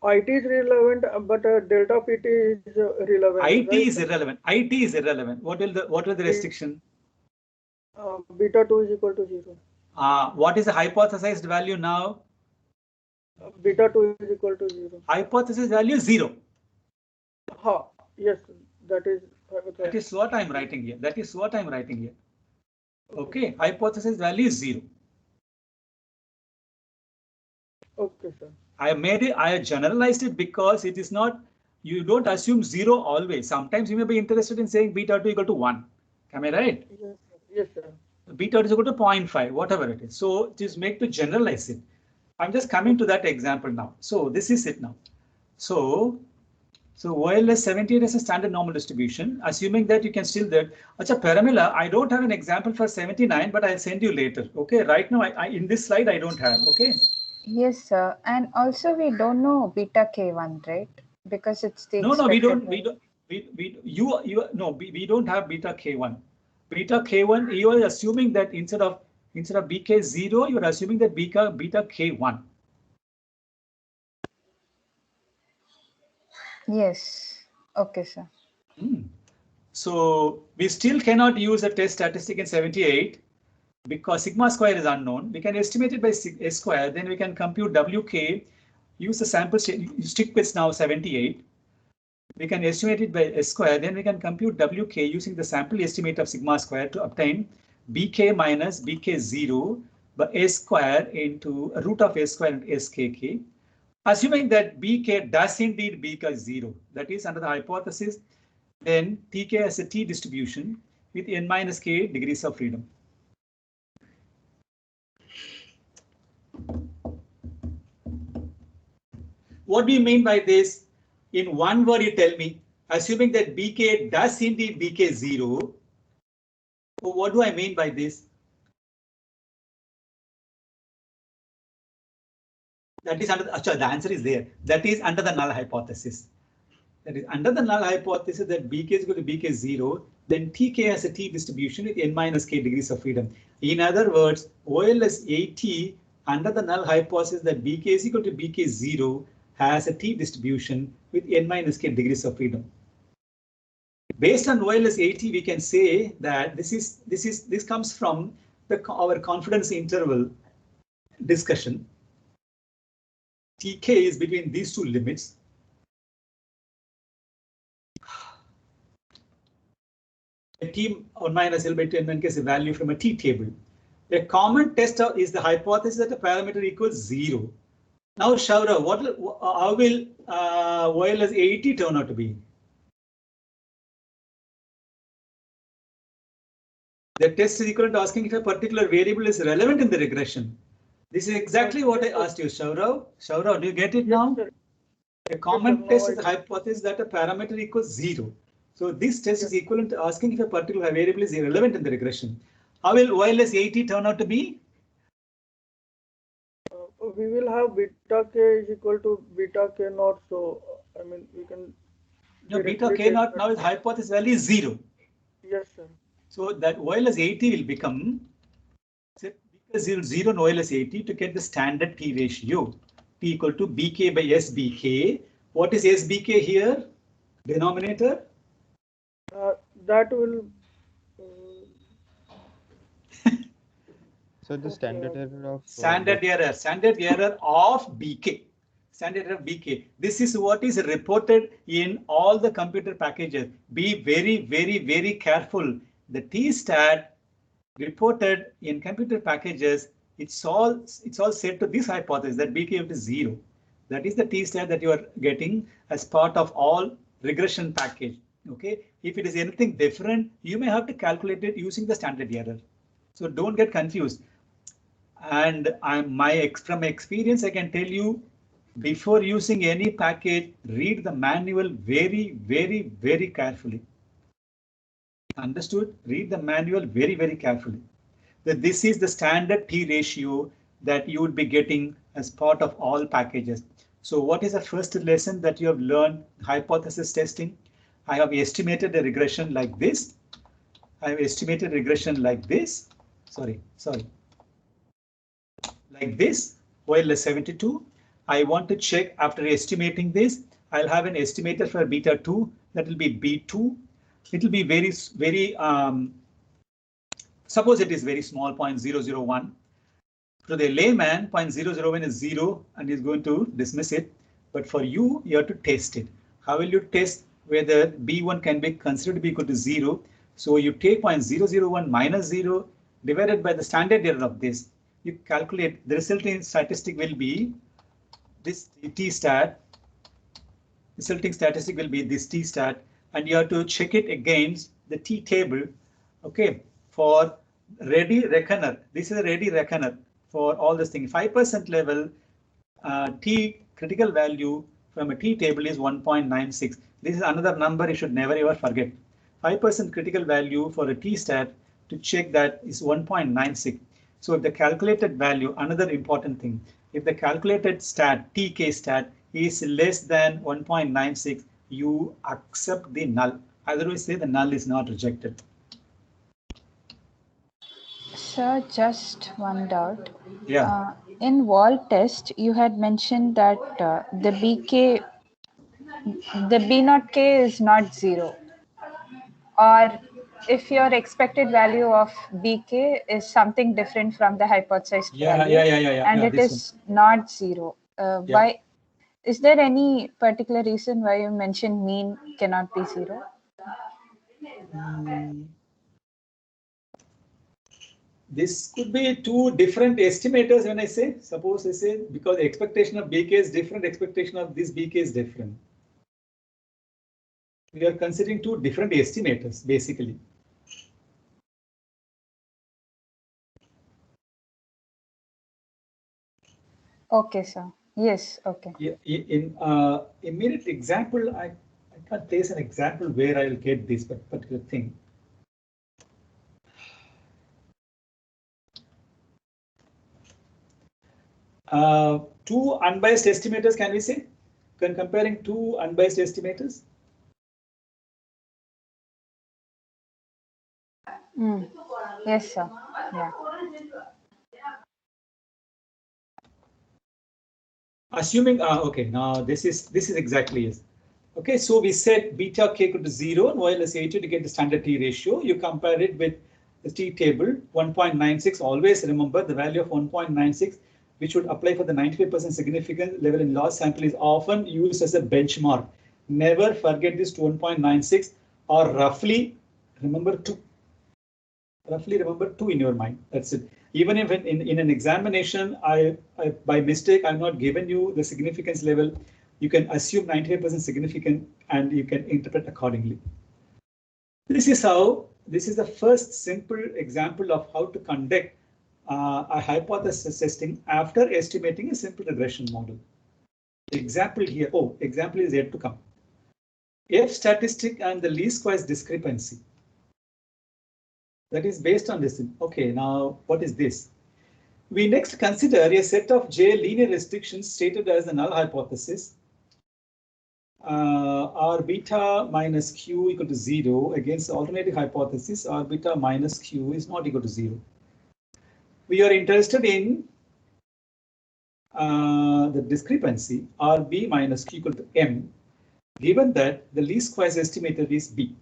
IT is relevant, but delta PT is relevant. IT right? is irrelevant. IT is irrelevant. What will the restriction? Beta 2 is equal to 0. What is the hypothesized value now? Beta 2 is equal to 0. Hypothesis value 0. Yes, that is. That is what I'm writing here. That is what I'm writing here. Okay, hypothesis value is 0. Okay, sir. I have generalized it because it is not, you don't assume 0 always. Sometimes you may be interested in saying beta 2 equal to 1. Am I right? Yes, sir. Beta 2 is equal to 0.5, whatever it is. So just make to generalize it. I'm just coming to that example now. So this is it now. So OLS 78 is a standard normal distribution, assuming that you can still that. Acha, Paramila, I don't have an example for 79, but I'll send you later. Okay, right now I in this slide I don't have. Okay. Yes, sir. And also we don't know beta K1, right? Because it's the No, we don't have beta K1. Beta K1, you are assuming that instead of BK0, you are assuming that beta K1. Yes. Okay, sir. So we still cannot use a test statistic in 78 because sigma square is unknown. We can estimate it by S square, then we can compute WK, use the sample stick width now 78. We can estimate it by S square, then we can compute WK using the sample estimate of sigma square to obtain BK minus BK0 by S square into root of S square and SKK. Assuming that BK does indeed BK 0, that is under the hypothesis, then TK has a T distribution with n minus k degrees of freedom. What do you mean by this? In one word, you tell me, assuming that BK does indeed BK 0, what do I mean by this? That is under the answer is there. That is under the null hypothesis. That is under the null hypothesis that BK is equal to BK 0, then TK has a T distribution with n minus k degrees of freedom. In other words, OLS 80 under the null hypothesis that BK is equal to BK 0 has a T distribution with n minus k degrees of freedom. Based on OLS 80, we can say that this comes from our confidence interval discussion. TK is between these two limits. A T 1 minus L by 2 n is a value from a T table. A common test is the hypothesis that a parameter equals 0. Now, Shaura, how will OLS 80 turn out to be? The test is equivalent to asking if a particular variable is relevant in the regression. This is exactly what I asked you, Shaurav. Shaurav, do you get it now? A common test is the hypothesis that a parameter equals 0. So this test is equivalent to asking if a particular variable is irrelevant in the regression. How will OLS 80 turn out to be? We will have beta k is equal to beta k naught. So I mean we can. No, beta k naught now is hypothesis value is 0. Yes, sir. So that OLS 80 will become because 0 and OLS 80 to get the standard T ratio. T equal to Bk by SBk. What is SBk here? Denominator? That will. So the standard error of standard error of Bk. Standard error of Bk. This is what is reported in all the computer packages. Be very careful. The T-stat reported in computer packages, it's all set to this hypothesis that Bk equal to 0. That is the T-stat that you are getting as part of all regression package. Okay. If it is anything different, you may have to calculate it using the standard error. So don't get confused. And from my experience, I can tell you, before using any package, read the manual very carefully. Understood? Read the manual very carefully. That this is the standard T ratio that you would be getting as part of all packages. So what is the first lesson that you have learned? Hypothesis testing. I have estimated a regression like this. I have estimated regression like this. Sorry. Like this, OLS 72. I want to check after estimating this. I'll have an estimator for beta 2. That will be B2. It will be very suppose it is very small, 0.001. To the layman, 0.001 is 0 and he's going to dismiss it. But for you, you have to test it. How will you test whether B1 can be considered to be equal to 0? So you take 0.001 minus 0 divided by the standard error of this. You calculate the resulting statistic will be this T-stat. Resulting statistic will be this T-stat, and you have to check it against the T table. Okay, for ready reckoner. This is a ready reckoner for all this thing. 5% level T critical value from a T table is 1.96. This is another number you should never ever forget. 5% critical value for a T-stat to check that is 1.96. So if the calculated value, another important thing, if the calculated stat, TK stat is less than 1.96, you accept the null. Otherwise, say the null is not rejected. Sir, just one doubt. Yeah. In wall test, you had mentioned that the B naught K is not 0. Or if your expected value of BK is something different from the hypothesized value, and it is not 0. Why? Is there any particular reason why you mentioned mean cannot be 0? This could be two different estimators when I say, suppose I say, because the expectation of BK is different, expectation of this BK is different. We are considering two different estimators, basically. Okay, sir. Yes, okay. In immediate example, I can't place an example where I will get this particular thing. Two unbiased estimators, can we say? Comparing two unbiased estimators? Yes, sir. Yeah. Assuming, okay, now this is exactly yes. Okay, so we said beta k equal to 0 and OLS 80 to get the standard T ratio. You compare it with the T table 1.96. Always remember the value of 1.96, which would apply for the 95% significance level in large sample, is often used as a benchmark. Never forget this to 1.96 or roughly remember 2. Roughly remember 2 in your mind. That's it. Even if in an examination, I by mistake, I'm not given you the significance level, you can assume 98% significant and you can interpret accordingly. This is how this is the first simple example of how to conduct a hypothesis testing after estimating a simple regression model. The example here, example is yet to come. F statistic and the least squares discrepancy. That is based on this. Okay, now what is this? We next consider a set of J linear restrictions stated as the null hypothesis. R beta minus Q equal to 0 against the alternative hypothesis R beta minus Q is not equal to 0. We are interested in the discrepancy RB minus Q equal to M, given that the least squares estimated is B.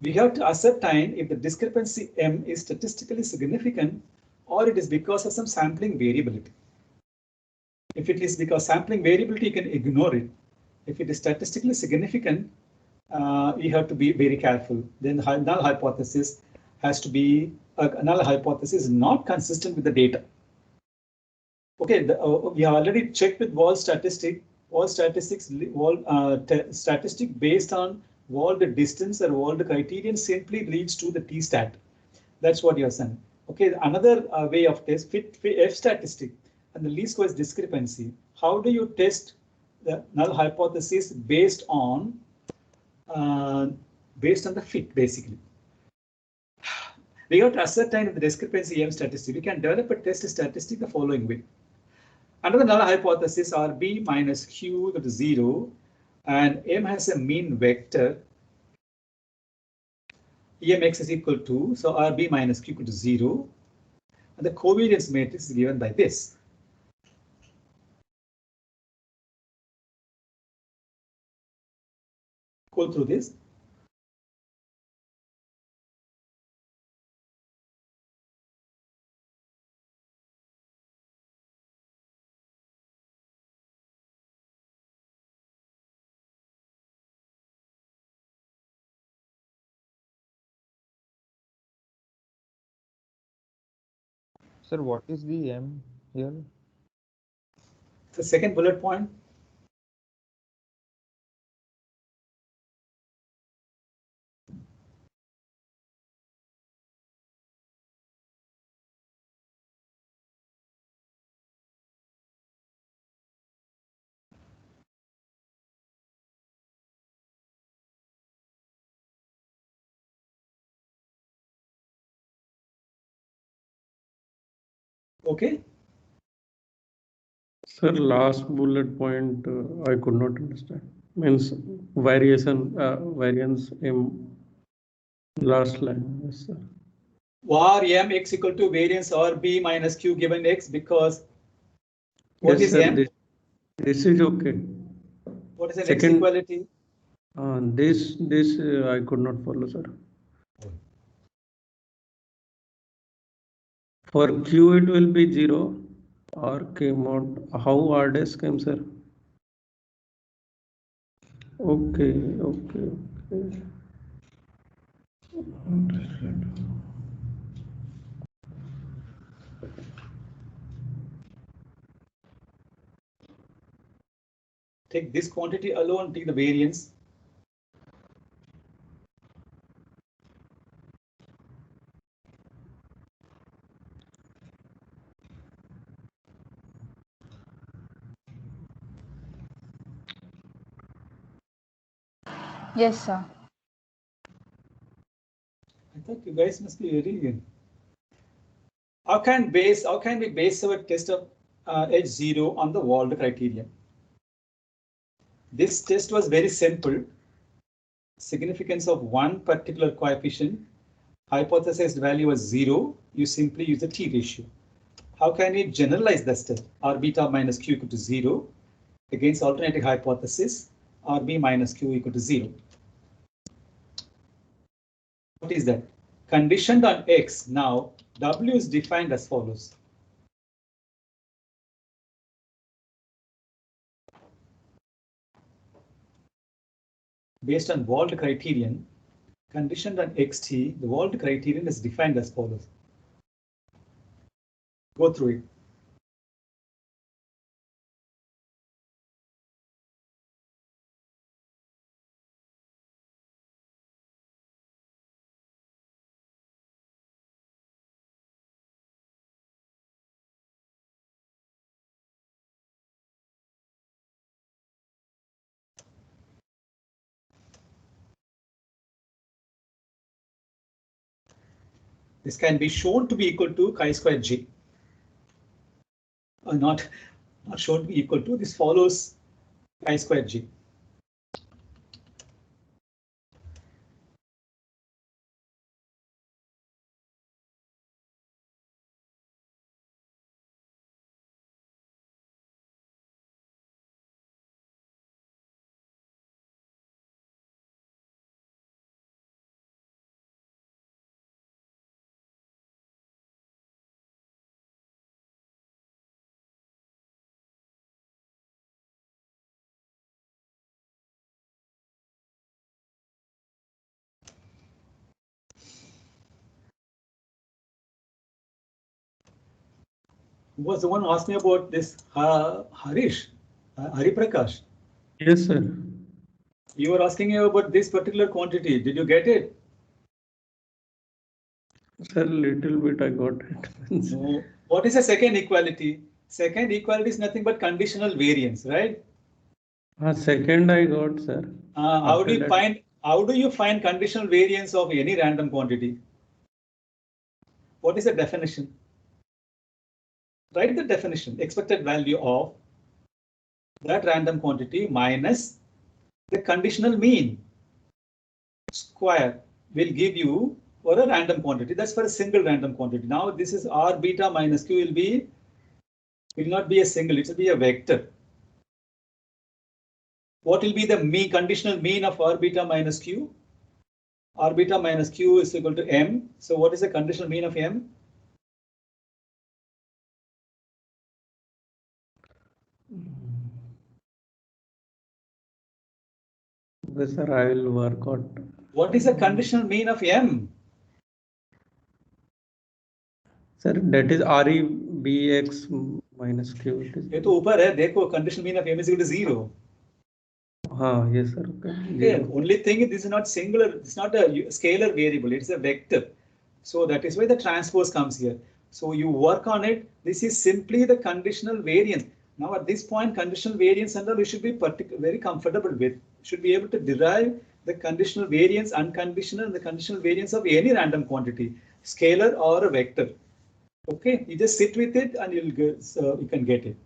We have to ascertain if the discrepancy M is statistically significant or it is because of some sampling variability. If it is because sampling variability, you can ignore it. If it is statistically significant, you have to be very careful. Then the null hypothesis has to be a null hypothesis not consistent with the data. Okay, we have already checked with Wald statistic. Wald statistics, statistic based on Wald distance or Wald criterion simply leads to the t-stat. That's what you're saying. Okay, another way of test fit F statistic and the least squares discrepancy. How do you test the null hypothesis based on the fit, basically? We have to ascertain the discrepancy M statistic. We can develop a test statistic the following way. Another null hypothesis RB minus Q equal to 0, and M has a mean vector. EMX is equal to, so RB minus Q equal to 0, and the covariance matrix is given by this. Go through this. Sir, what is the M here? The second bullet point. Okay. Sir, last bullet point I could not understand. Means variance in last line. Yes, sir. Var M x equal to variance RB minus Q given X, because what yes, is sir, M? This is okay. What is an Second, X equality? This I could not follow, sir. For Q it will be 0 or came out. How R dash came, sir? Okay. Take this quantity alone, take the variance. Yes, sir. I thought you guys must be very good. How can we base our test of H0 on the Wald criterion? This test was very simple. Significance of one particular coefficient, hypothesized value was 0. You simply use the t ratio. How can we generalize this test? R beta minus Q equal to 0 against alternative hypothesis RB minus Q equal to 0. What is that? Conditioned on X. Now W is defined as follows. Based on Wald criterion, conditioned on xt, the Wald criterion is defined as follows. Go through it. This can be shown to be equal to chi square j. Or not shown to be equal to. This follows chi square j. Who was the one asking about this? Harish? Hari Prakash? Yes, sir. You were asking about this particular quantity. Did you get it? Sir, little bit I got it. No. What is the second equality? Second equality is nothing but conditional variance, right? Second I got, sir. How do you find conditional variance of any random quantity? What is the definition? Write the definition. Expected value of that random quantity minus the conditional mean square will give you for a random quantity. That's for a single random quantity. Now this is R beta minus Q will not be a single, it will be a vector. What will be the mean, conditional mean of R beta minus Q? R beta minus Q is equal to M. So what is the conditional mean of M? Yes, sir, I will work out. What is the conditional mean of M? Sir, that is REBX minus Q. ये तो ऊपर है, देखो conditional mean of M is equal to 0. Yes, sir. Okay. Yeah, only thing is this is not singular, it's not a scalar variable, it's a vector. So that is why the transpose comes here. So you work on it. This is simply the conditional variance. Now at this point, conditional variance and all you should be very comfortable with. You should be able to derive the conditional variance, unconditional, and the conditional variance of any random quantity, scalar or a vector. Okay, you just sit with it and you'll get, you can get it.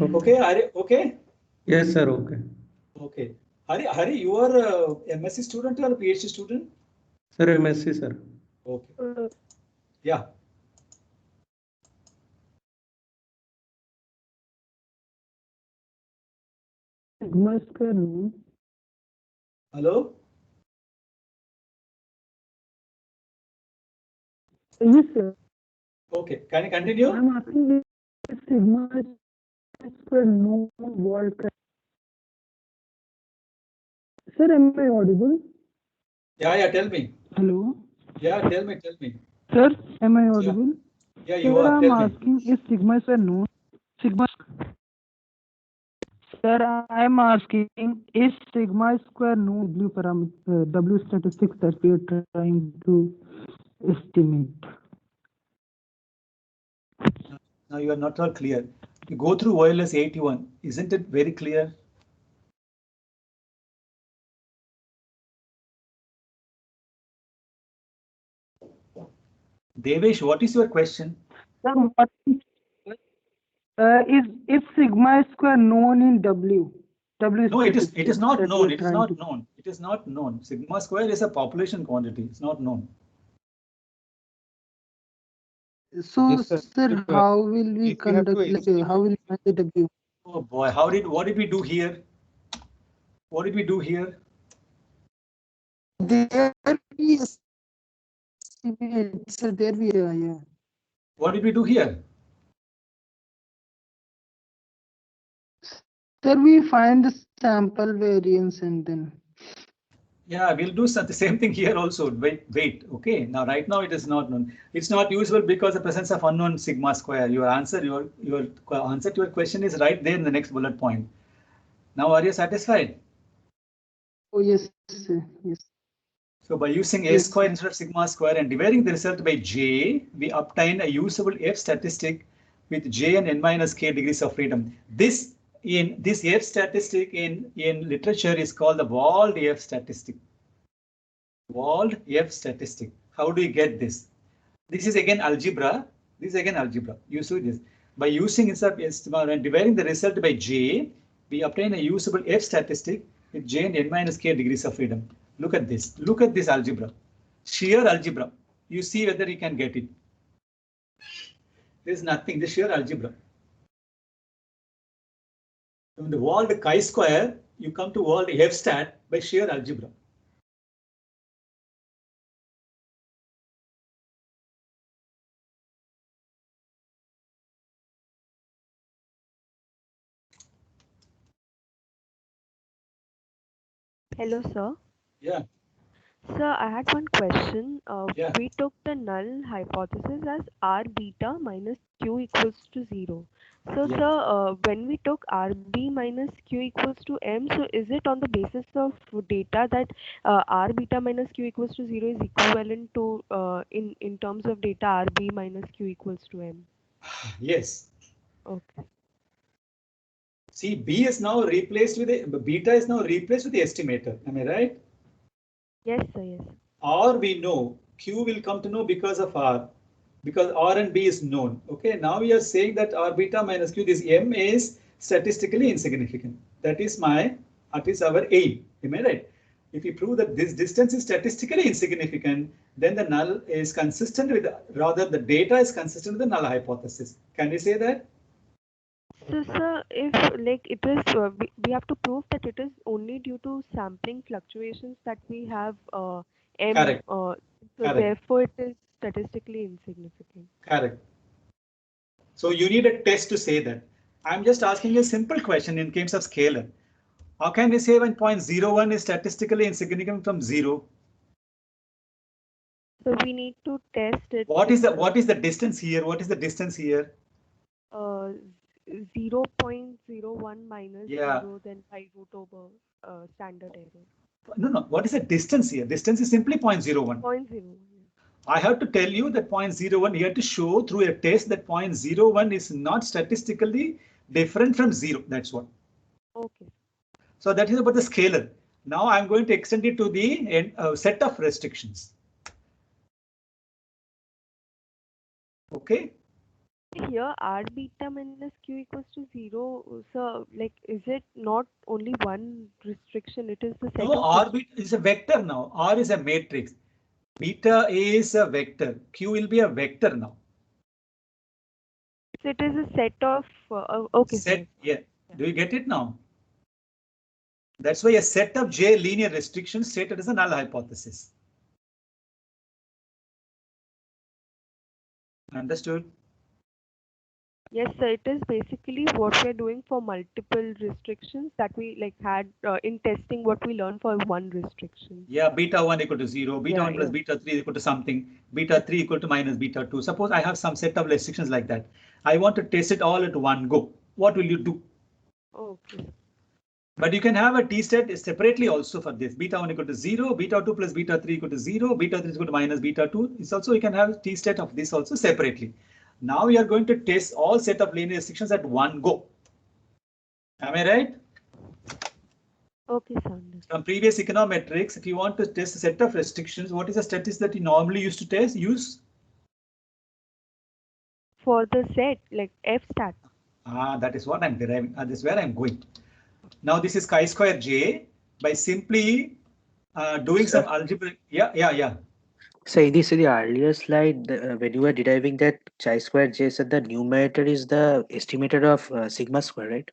Okay, Hari, okay? Yes, sir. Okay. Okay. Hari, you are a MSc student or a PhD student? Sir, MSc, sir. Okay. Yeah. Sigma square no. Hello? Yes, sir. Okay, can you continue? I'm asking if sigma square no wall. Sir, am I audible? Yeah, tell me. Hello? Yeah, tell me. Sir, am I audible? Yeah, you Sir, are. I'm Tell me. asking if sigma square no. Sir, I am asking is sigma square no W parameter, W statistics that we are trying to estimate. Now you are not all clear. You go through OLS 81. Isn't it very clear? Devesh, what is your question? Sir, what is sigma square known in W? No, it is not known. It is not known. It is not known. Sigma square is a population quantity. It's not known. So, Yes, sir. sir, how will we conduct? Like, how will we find the W? Oh boy, what did we do here? What did we do here? There we estimate. Sir, there we are. Yeah. What did we do here? Sir, we find the sample variance and then. Yeah, we'll do the same thing here also. Wait. Okay. Now, right now it is not known. It's not useful because the presence of unknown sigma square. Your answer to your question is right there in the next bullet point. Now, are you satisfied? Oh yes, sir. Yes. So by using a square instead of sigma square and dividing the result by j, we obtain a usable F statistic with j and n minus k degrees of freedom. This F statistic in literature is called the Wald F statistic. Wald F statistic. How do you get this? This is again algebra. This is again algebra. You see this. By using and dividing the result by j, we obtain a usable f statistic with j and n minus k degrees of freedom. Look at this. Look at this algebra. Sheer algebra. You see whether you can get it. There is nothing. The sheer algebra. From the walled chi-square, you come to walled f stat by sheer algebra. Hello, sir. Yeah. Sir, I had one question. Yeah. We took the null hypothesis as R beta minus Q equals to 0. So, Yeah. sir, when we took RB minus Q equals to M, so is it on the basis of data that R beta minus Q equals to 0 is equivalent to, in terms of data, RB minus Q equals to M? Yes. Okay. See, B is now replaced with a beta is now replaced with the estimator. Am I right? Yes, sir, yes. R we know, Q will come to know because of R, because R and B is known. Okay, now we are saying that R beta minus Q, this M is statistically insignificant. That is our aim. Am I right? If we prove that this distance is statistically insignificant, then the null is consistent with, rather the data is consistent with the null hypothesis. Can we say that? So, sir, if like it is, we have to prove that it is only due to sampling fluctuations that we have M. Correct. So Correct. therefore, it is statistically insignificant. Correct. So you need a test to say that. I'm just asking a simple question in terms of scalar. How can we say when 0.01 is statistically insignificant from 0? So we need to test it. What is the distance here? What is the distance here? 0.01 minus 0 then pi root over standard error. No. What is the distance here? Distance is simply 0.01. 0.01. I have to tell you that 0.01, you have to show through a test that 0.01 is not statistically different from 0. That's what. Okay. So that is about the scalar. Now I'm going to extend it to the set of restrictions. Okay. Here R beta minus Q equals to 0. So like, is it not only one restriction? It is the set No, of R beta is a vector now. R is a matrix. Beta is a vector. Q will be a vector now. So it is a set of okay. Set. Sir. Yeah. Do you get it now? That's why a set of J linear restrictions stated as a null hypothesis. Understood? Yes, sir. It is basically what we're doing for multiple restrictions that we like had in testing what we learned for one restriction. Yeah, beta 1 equal to 0, beta 1 plus beta 3 equal to something, beta 3 equal to minus beta 2. Suppose I have some set of restrictions like that. I want to test it all at one go. What will you do? Okay. But you can have a t-stat separately also for this. Beta 1 equal to 0, beta 2 plus beta 3 equal to 0, beta 3 is equal to minus beta 2. It's also, you can have t-stat of this also separately. Now we are going to test all set of linear restrictions at one go. Am I right? Okay, sir. From previous econometrics, if you want to test a set of restrictions, what is the statistic that you normally used to use? For the set, like F stat. That is what I'm deriving. This is where I'm going. Now this is chi-square j by simply doing some algebra. Yeah. So in the earlier slide, when you were deriving that chi-square j, so the numerator is the estimator of sigma square, right?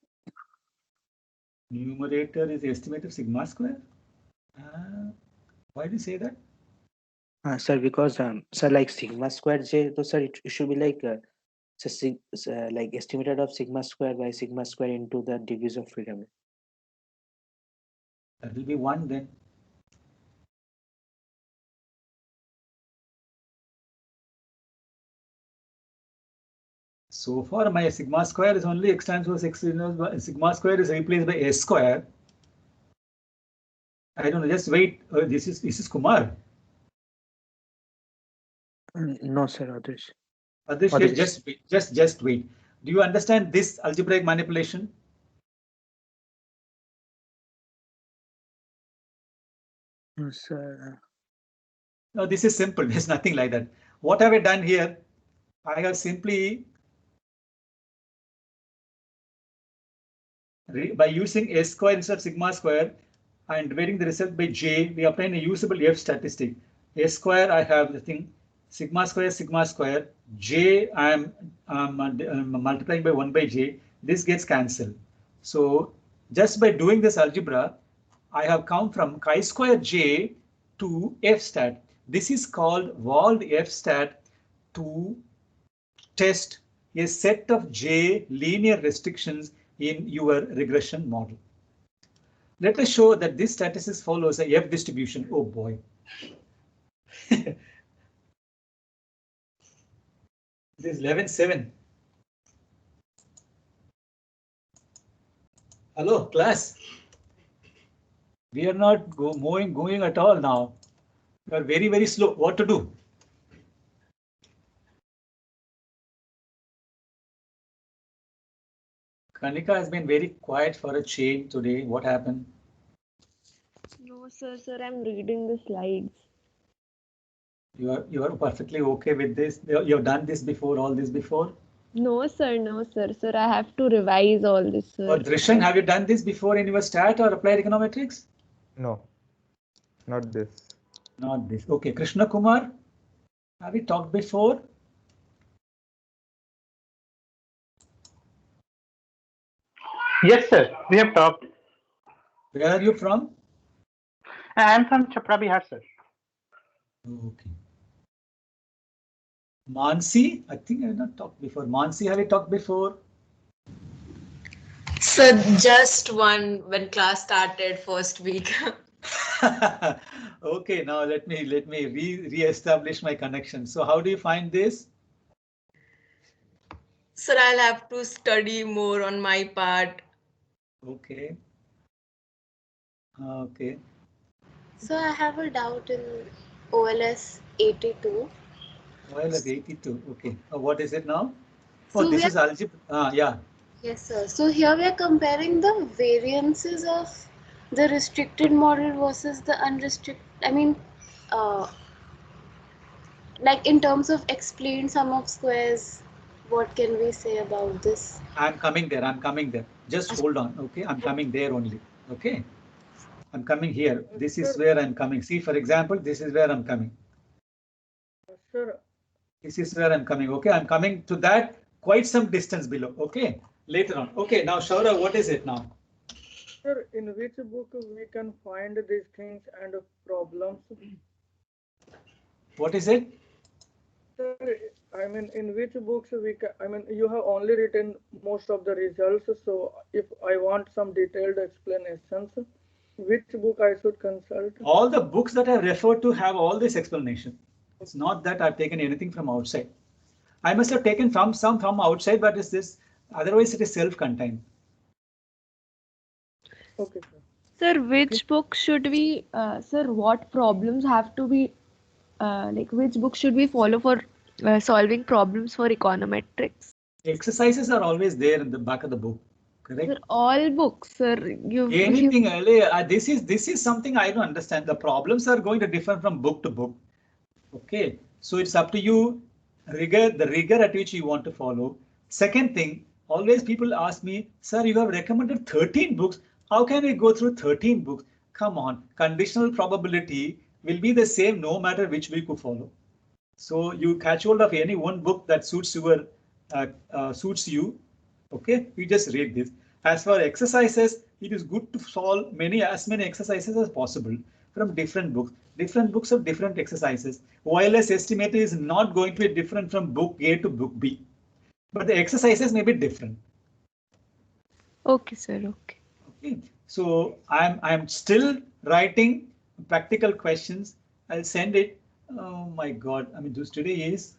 Numerator is the estimate of sigma square. Why do you say that? Sir, because sir, like sigma square j, so sir, it should be like like estimated of sigma square by sigma square into the degrees of freedom. That will be 1 then. So far, my sigma square is only x transpose x inverse. Sigma square is replaced by s square. I don't know. Just wait. This is Kumar. No, sir, Adarsh. Adarsh, just wait. Do you understand this algebraic manipulation? No, sir. No, this is simple. There's nothing like that. What have I done here? I have simply, by using S square instead of sigma square and dividing the result by J, we obtain a usable F statistic. S square, I have the thing, sigma square, J, I am multiplying by 1 by J. This gets cancelled. So just by doing this algebra, I have come from chi-square J to F stat. This is called Wald F stat to test a set of J linear restrictions in your regression model. Let us show that this statistic follows a F distribution. Oh boy. This is 11.7. Hello, class. We are not going at all now. You are very, very slow. What to do? Kanika has been very quiet for a change today. What happened? No, sir, I'm reading the slides. You are perfectly okay with this? You have done this before, all this before? No, sir, Sir, I have to revise all this, sir. Or Drishan, have you done this before in your stat or applied econometrics? No, not this. Not this. Okay, Krishna Kumar, have we talked before? Yes, sir. We have talked. Where are you from? I am from Chapra, Bihar, sir. Okay. Mansi, I think I have not talked before. Mansi, have you talked before? So just one when class started first week. Okay, now let me re-establish my connection. So how do you find this? Sir, I'll have to study more on my part. Okay. Okay. So I have a doubt in OLS 82. OLS 82. Okay. What is it now? So Oh, this is algebra. Yeah. Yes, sir. So here we are comparing the variances of the restricted model versus the unrestricted. I mean, like in terms of explained sum of squares, what can we say about this? I'm coming there. Just hold on. Okay. I'm coming there only. Okay. I'm coming here. This is where I'm coming. See, for example, this is where I'm coming. Sure. This is where I'm coming. Okay. I'm coming to that quite some distance below. Okay. Later on. Okay. Now, Shaura, what is it now? Sir, in which book we can find these things and problems? What is it? Sir, I mean, in which books we can, I mean, you have only written most of the results. So if I want some detailed explanations, which book I should consult? All the books that I referred to have all this explanation. It's not that I've taken anything from outside. I must have taken some from outside, but it's this. Otherwise, it is self-contained. Okay, Sir, which book should we, sir, what problems have to be, like which book should we follow for solving problems for econometrics? Exercises are always there in the back of the book, correct? Sir, all books, sir. Anything, this is something I don't understand. The problems are going to differ from book to book. Okay, so it's up to you, the rigor at which you want to follow. Second thing, always people ask me, sir, you have recommended 13 books. How can we go through 13 books? Come on, conditional probability will be the same no matter which book you follow. So you catch hold of any one book that suits suits you. Okay, you just read this. As for exercises, it is good to solve as many exercises as possible from different books. Different books have different exercises. OLS estimator is not going to be different from book A to book B, but the exercises may be different. Okay, sir. Okay. Okay. So I'm still writing practical questions. I'll send it. Oh my God! I mean, today is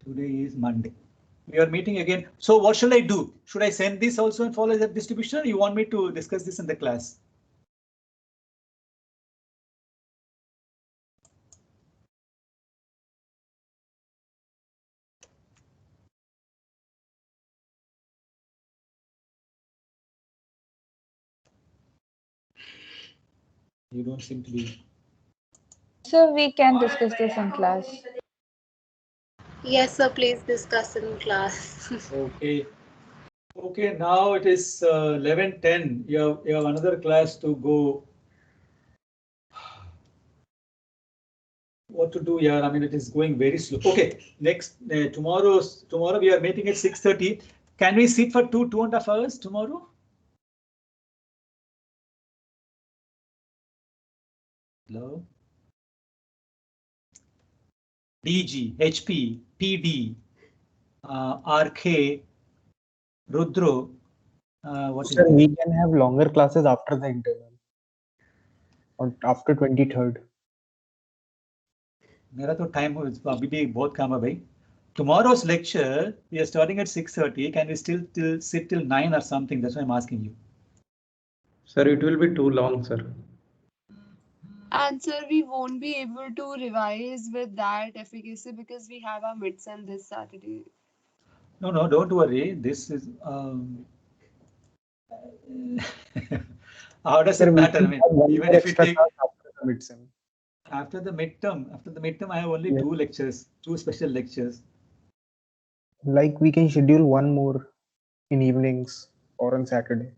Monday. We are meeting again. So what should I do? Should I send this also and follow that distribution? Or you want me to discuss this in the class? You don't seem to be. So we can discuss this in class. Yes, sir. Please discuss in class. Okay. Okay, now it is 11:10. You have another class to go. What to do here? I mean, it is going very slow. Okay, next tomorrow we are meeting at 6:30. Can we sit for 2.5 hours tomorrow? Hello. DG, HP, PD, RK, Rudro. What is Sir, this? we can have longer classes after the internal, or after 23rd. मेरा तो time अभी भी बहुत काम है भाई. Tomorrow's lecture we are starting at 6:30. Can we still sit till 9 or something? That's why I'm asking you. Sir, it will be too long, sir. And sir, we won't be able to revise with that efficacy because we have our midsem this Saturday. No, don't worry. This is how does Sir, it we matter? I can mean, have one even more if we extra take class after the midsem. after the midterm, I have only Yes. 2 lectures, 2 special lectures. Like we can schedule one more in evenings or on Saturday.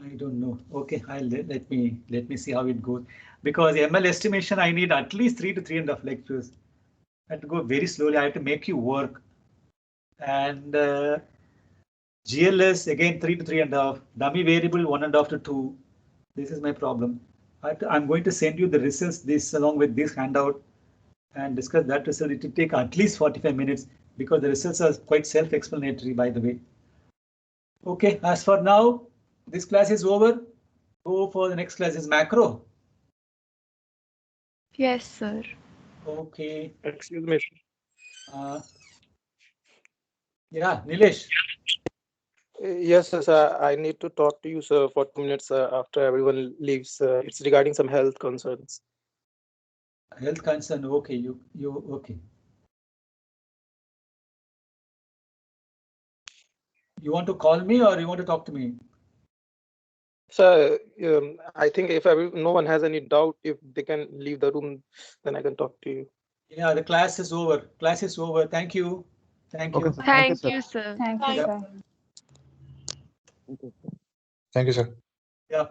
I don't know. Okay, let me see how it goes. Because ML estimation, I need at least 3 to 3.5 lectures. I have to go very slowly. I have to make you work. And GLS again 3 to 3.5. Dummy variable 1.5 to 2. This is my problem. I'm going to send you the results this along with this handout and discuss that result. It will take at least 45 minutes because the results are quite self-explanatory, by the way. Okay, as for now, this class is over. Go for the next class is macro. Yes, sir. Okay. Excuse me. Yeah, Nilesh. Yes, sir. I need to talk to you, sir, for 2 minutes after everyone leaves. It's regarding some health concerns. Health concern. Okay, you okay. You want to call me or you want to talk to me? Sir, I think if no one has any doubt, if they can leave the room, then I can talk to you. Yeah, the class is over. Class is over. Thank you. Thank you. Sir. Thank you, sir. Thank you, Yeah. sir. Thank you, sir. Yeah.